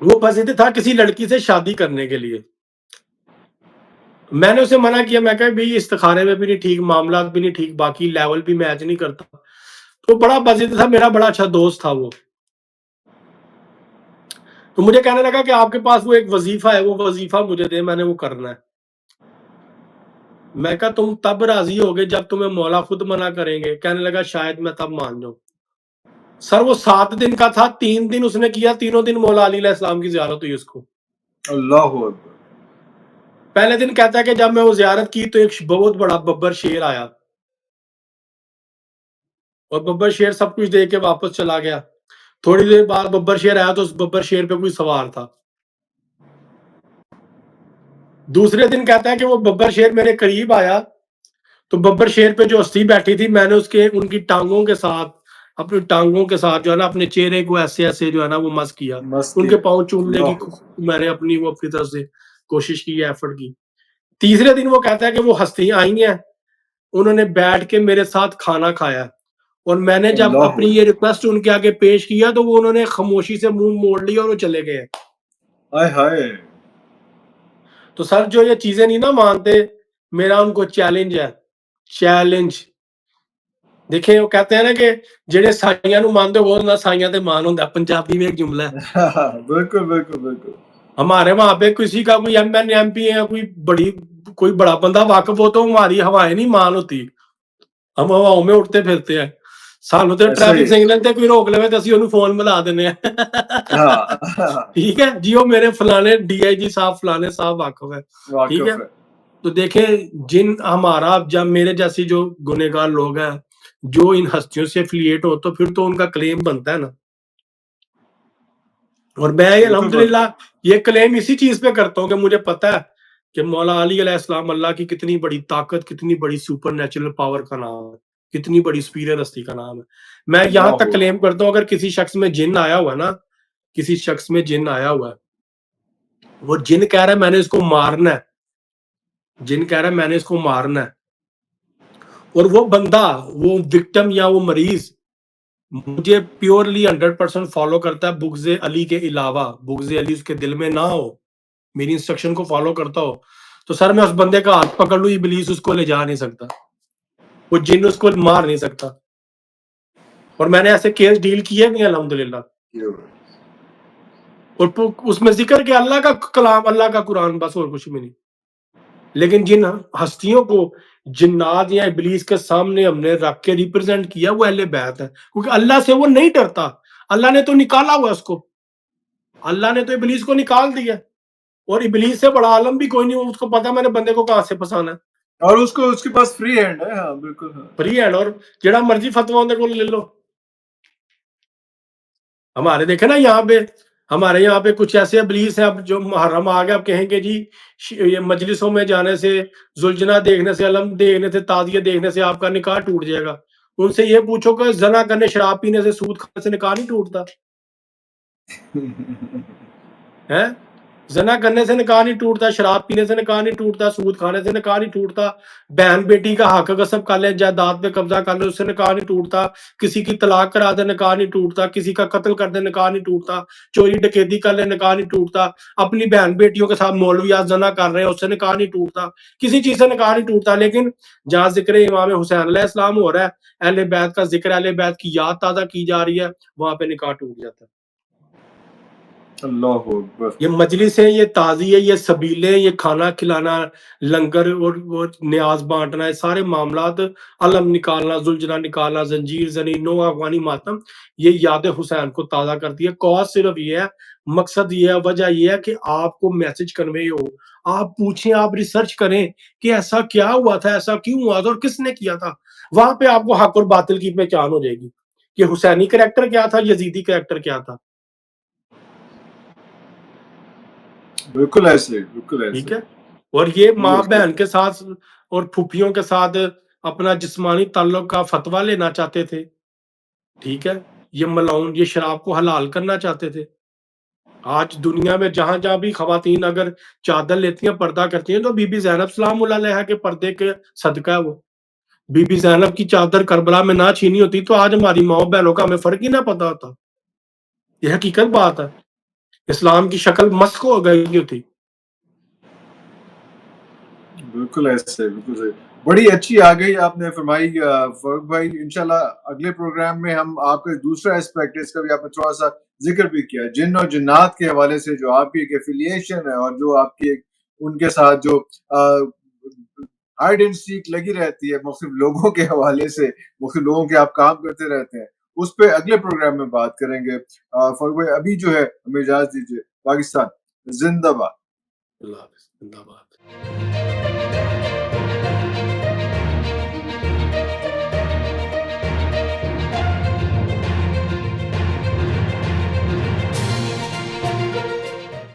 وہ بس تھا کسی لڑکی سے شادی کرنے کے لیے. میں نے اسے منع کیا, میں کہا بھائی استخارے میں بھی نہیں ٹھیک, معاملات بھی نہیں ٹھیک, باقی لیول بھی میچ نہیں کرتا. تو بڑا بزید تھا, میرا بڑا اچھا دوست تھا وہ. تو مجھے کہنے لگا کہ آپ کے پاس وہ ایک وظیفہ ہے, وہ وظیفہ مجھے دے, میں نے وہ کرنا ہے. میں کہا تم تب راضی ہوگے جب تمہیں مولا خود منع کریں گے. کہنے لگا شاید میں تب مان جاؤں. سر وہ 7 دن کا تھا, 3 دن اس نے کیا, تینوں دن مولا علی علیہ السلام کی زیارت ہوئی اس کو. اللہ اکبر. پہلے دن کہتا ہے کہ جب میں وہ زیارت کی تو ایک بہت بڑا ببر شیر آیا, اور ببر شیر سب کچھ دے کے واپس چلا گیا. تھوڑی دیر بعد ببر شیر آیا تو اس ببر شیر پہ کوئی سوار تھا. دوسرے دن کہتا ہے کہ وہ ببر شیر میرے قریب آیا تو ببر شیر پہ جو ہستی بیٹھی تھی میں نے ان کی ٹانگوں کے ساتھ, اپنی ٹانگوں کے ساتھ جو ہے نا اپنے چہرے کو ایسے ایسے جو ہے نا وہ مس کیا, ان کے پاؤں چومنے کی میں نے اپنی وہ اپنی طرف سے کوشش کی, ایفرٹ کی. تیسرے دن وہ کہتا ہے کہ وہ ہستی آئی ہیں, انہوں نے بیٹھ کے میرے ساتھ کھانا کھایا, اور میں نے جب اپنی یہ ریکویسٹ ان کے آگے پیش کیا تو وہ انہوں نے خاموشی سے منہ موڑ لیا اور وہ چلے گئے. آئے ہائے. تو سر جو یہ چیزیں نہیں نا مانتے, میرا ان کو چیلنج ہے, چیلنج. دیکھیں وہ کہتے ہیں نا کہ جڑے سائیاں نو مانتے وہ نہ سائیاں تے مان ہوندا, پنجابی میں ایک جملہ ہے. بالکل بالکل بالکل. ہمارے وہاں پہ کسی کا کوئی ایم این ایم پی ہے, کوئی بڑا بندہ واقف ہو تو ہماری ہوائیں نہیں مان ہوتی, ہم ہواؤں میں اٹھتے پھرتے ہیں. سانو تے ٹریفک سگنل تے کوئی روک لے تے اسی اونوں فون ملا دینے ہیں. ٹھیک ہے جی, وہ میرے فلانے ڈی آئی جی صاحب فلانے صاحب واقف ہے. ٹھیک ہے, تو دیکھیں جن ہمارا جب میرے جیسی جو گنہگار لوگ ہیں جو ان ہستیوں سے افیلیٹ ہو تو پھر تو ان کا کلیم بنتا ہے نا. اور میں الحمدللہ یہ کلیم اسی چیز پہ کرتا ہوں کہ مجھے پتا ہے کہ مولا علی علیہ السلام اللہ کی کتنی بڑی طاقت, کتنی بڑی سپر نیچرل پاور کا نام ہے, کتنی بڑی سپیریئر ہستی کا نام ہے. میں یہاں تک کلیم کرتا ہوں اگر کسی شخص میں جن آیا ہوا ہے نا, کسی شخص میں جن آیا ہوا ہے, وہ جن کہہ رہا ہے میں نے اس کو مارنا ہے, جن کہہ رہا ہے میں نے اس کو مارنا ہے, اور وہ بندہ, وہ وکٹم یا وہ مریض مجھے پیورلی 100% فالو کرتا ہے بغض علی کے علاوہ, بغض علی اس کے دل میں نہ ہو, میری انسٹرکشن کو فالو کرتا ہو, تو سر میں اس بندے کا ہاتھ پکڑ لوں, ابلیس اس کو لے جا نہیں سکتا, وہ جن اس کو مار نہیں سکتا. اور میں نے ایسے کیس ڈیل کیے بھی الحمدللہ. اور اس میں ذکر کہ اللہ کا کلام, اللہ کا قرآن, بس اور کچھ بھی نہیں. لیکن جن ہستیوں کو جنات یا ابلیس کے سامنے ہم نے رکھ کے ریپرزینٹ کیا وہ اہل بیت ہے، کیونکہ اللہ سے وہ نہیں ڈرتا. اللہ نے تو نکالا ہوا اس کو، اللہ نے تو ابلیس کو نکال دیا، اور ابلیس سے بڑا عالم بھی کوئی نہیں، اس کو پتا میں نے بندے کو کہاں سے پھنسانا ہے. اور اس کو اس کے پاس فری ہینڈ ہے. ہاں بالکل. ہاں فری ہینڈ، اور جڑا مرضی فتوا اندر کو لے لو. ہمارے دیکھے نا یہاں پہ، ہمارے یہاں پہ کچھ ایسے ابلیس ہیں، اب جو محرم آ گیا، اب کہیں گے جی یہ مجلسوں میں جانے سے، زلجنا دیکھنے سے، علم دیکھنے سے، تعزیہ دیکھنے سے آپ کا نکاح ٹوٹ جائے گا. ان سے یہ پوچھو کہ زنا کرنے، شراب پینے سے، سود کھانے سے نکاح نہیں ٹوٹتا ہے؟ زنا کرنے سے نکاح نہیں ٹوٹتا، شراب پینے سے نکاح نہیں ٹوٹتا، سود کھانے سے نکاح نہیں ٹوٹتا، بہن بیٹی کا حق غصب کر لے، جائیداد پہ قبضہ کر لے، اس سے نکاح نہیں ٹوٹتا، کسی کی طلاق کرا دے نکاح نہیں ٹوٹتا، کسی کا قتل کر دے نکاح نہیں ٹوٹتا، چوری ڈکیتی کر لے نکاح نہیں ٹوٹتا، اپنی بہن بیٹیوں کے ساتھ مولویات زنا کر رہے ہیں اس سے نکاح نہیں ٹوٹتا، کسی چیز سے نکاح نہیں ٹوٹتا. لیکن جہاں ذکر امام حسین علیہ السلام ہو رہا ہے، اہل بیت کا ذکر، اہل بیت کی یاد تازہ کی جا رہی ہے، وہاں پہ نکاح ٹوٹ جاتا ہے. اللہ اکبر. یہ مجلسیں، یہ تعزیے، یہ سبیلیں، یہ کھانا کھلانا، لنگر اور نیاز بانٹنا، یہ سارے معاملات، علم نکالنا، زلجنا نکالنا، زنجیر زنی، نو افغانی ماتم، یہ یاد حسین کو تازہ کرتی ہے. کاز صرف یہ ہے، مقصد یہ ہے، وجہ یہ ہے کہ آپ کو میسج کنوے ہو، آپ پوچھیں، آپ ریسرچ کریں کہ ایسا کیا ہوا تھا، ایسا کیوں ہوا تھا، اور کس نے کیا تھا. وہاں پہ آپ کو حق اور باطل کی پہچان ہو جائے گی کہ حسینی کریکٹر کیا تھا، یزیدی کریکٹر کیا تھا. بالکل ایسے، بالکل ایسے. ٹھیک ہے. اور یہ ماں بالکل. بہن کے ساتھ اور پھوپھیوں کے ساتھ اپنا جسمانی تعلق کا فتویٰ لینا چاہتے تھے. ٹھیک ہے. یہ ملاؤن، یہ شراب کو حلال کرنا چاہتے تھے. آج دنیا میں جہاں جہاں بھی خواتین اگر چادر لیتی ہیں، پردہ کرتی ہیں، تو بی بی زینب سلام اللہ علیہا کے پردے کے صدقہ ہے وہ. بی بی زینب کی چادر کربلا میں نہ چھینی ہوتی تو آج ہماری ماؤں بہنوں کا ہمیں فرق ہی نہ پتا ہوتا. یہ حقیقت بات ہے. اسلام کی شکل مسخ ہو گئی ہوتی. بالکل ایسے، بالکل صحیح. بڑی اچھی آ گئی آپ نے فرمائی فاروق بھائی. انشاءاللہ اگلے پروگرام میں ہم آپ کا دوسرا اسپیکٹ، اس کا بھی آپ نے تھوڑا سا ذکر بھی کیا، جن اور جنات کے حوالے سے جو آپ کی ایک ایفیلیشن ہے، اور جو آپ کی ان کے ساتھ جو ہائیڈ اینڈ سیک لگی رہتی ہے، مختلف لوگوں کے حوالے سے، مختلف لوگوں کے آپ کام کرتے رہتے ہیں، اس پہ اگلے پروگرام میں بات کریں گے. فاروق بھائی ابھی جو ہے ہمیں اجازت دیجیے. پاکستان زندہ باد. اللہ حافظ. زندہ باد.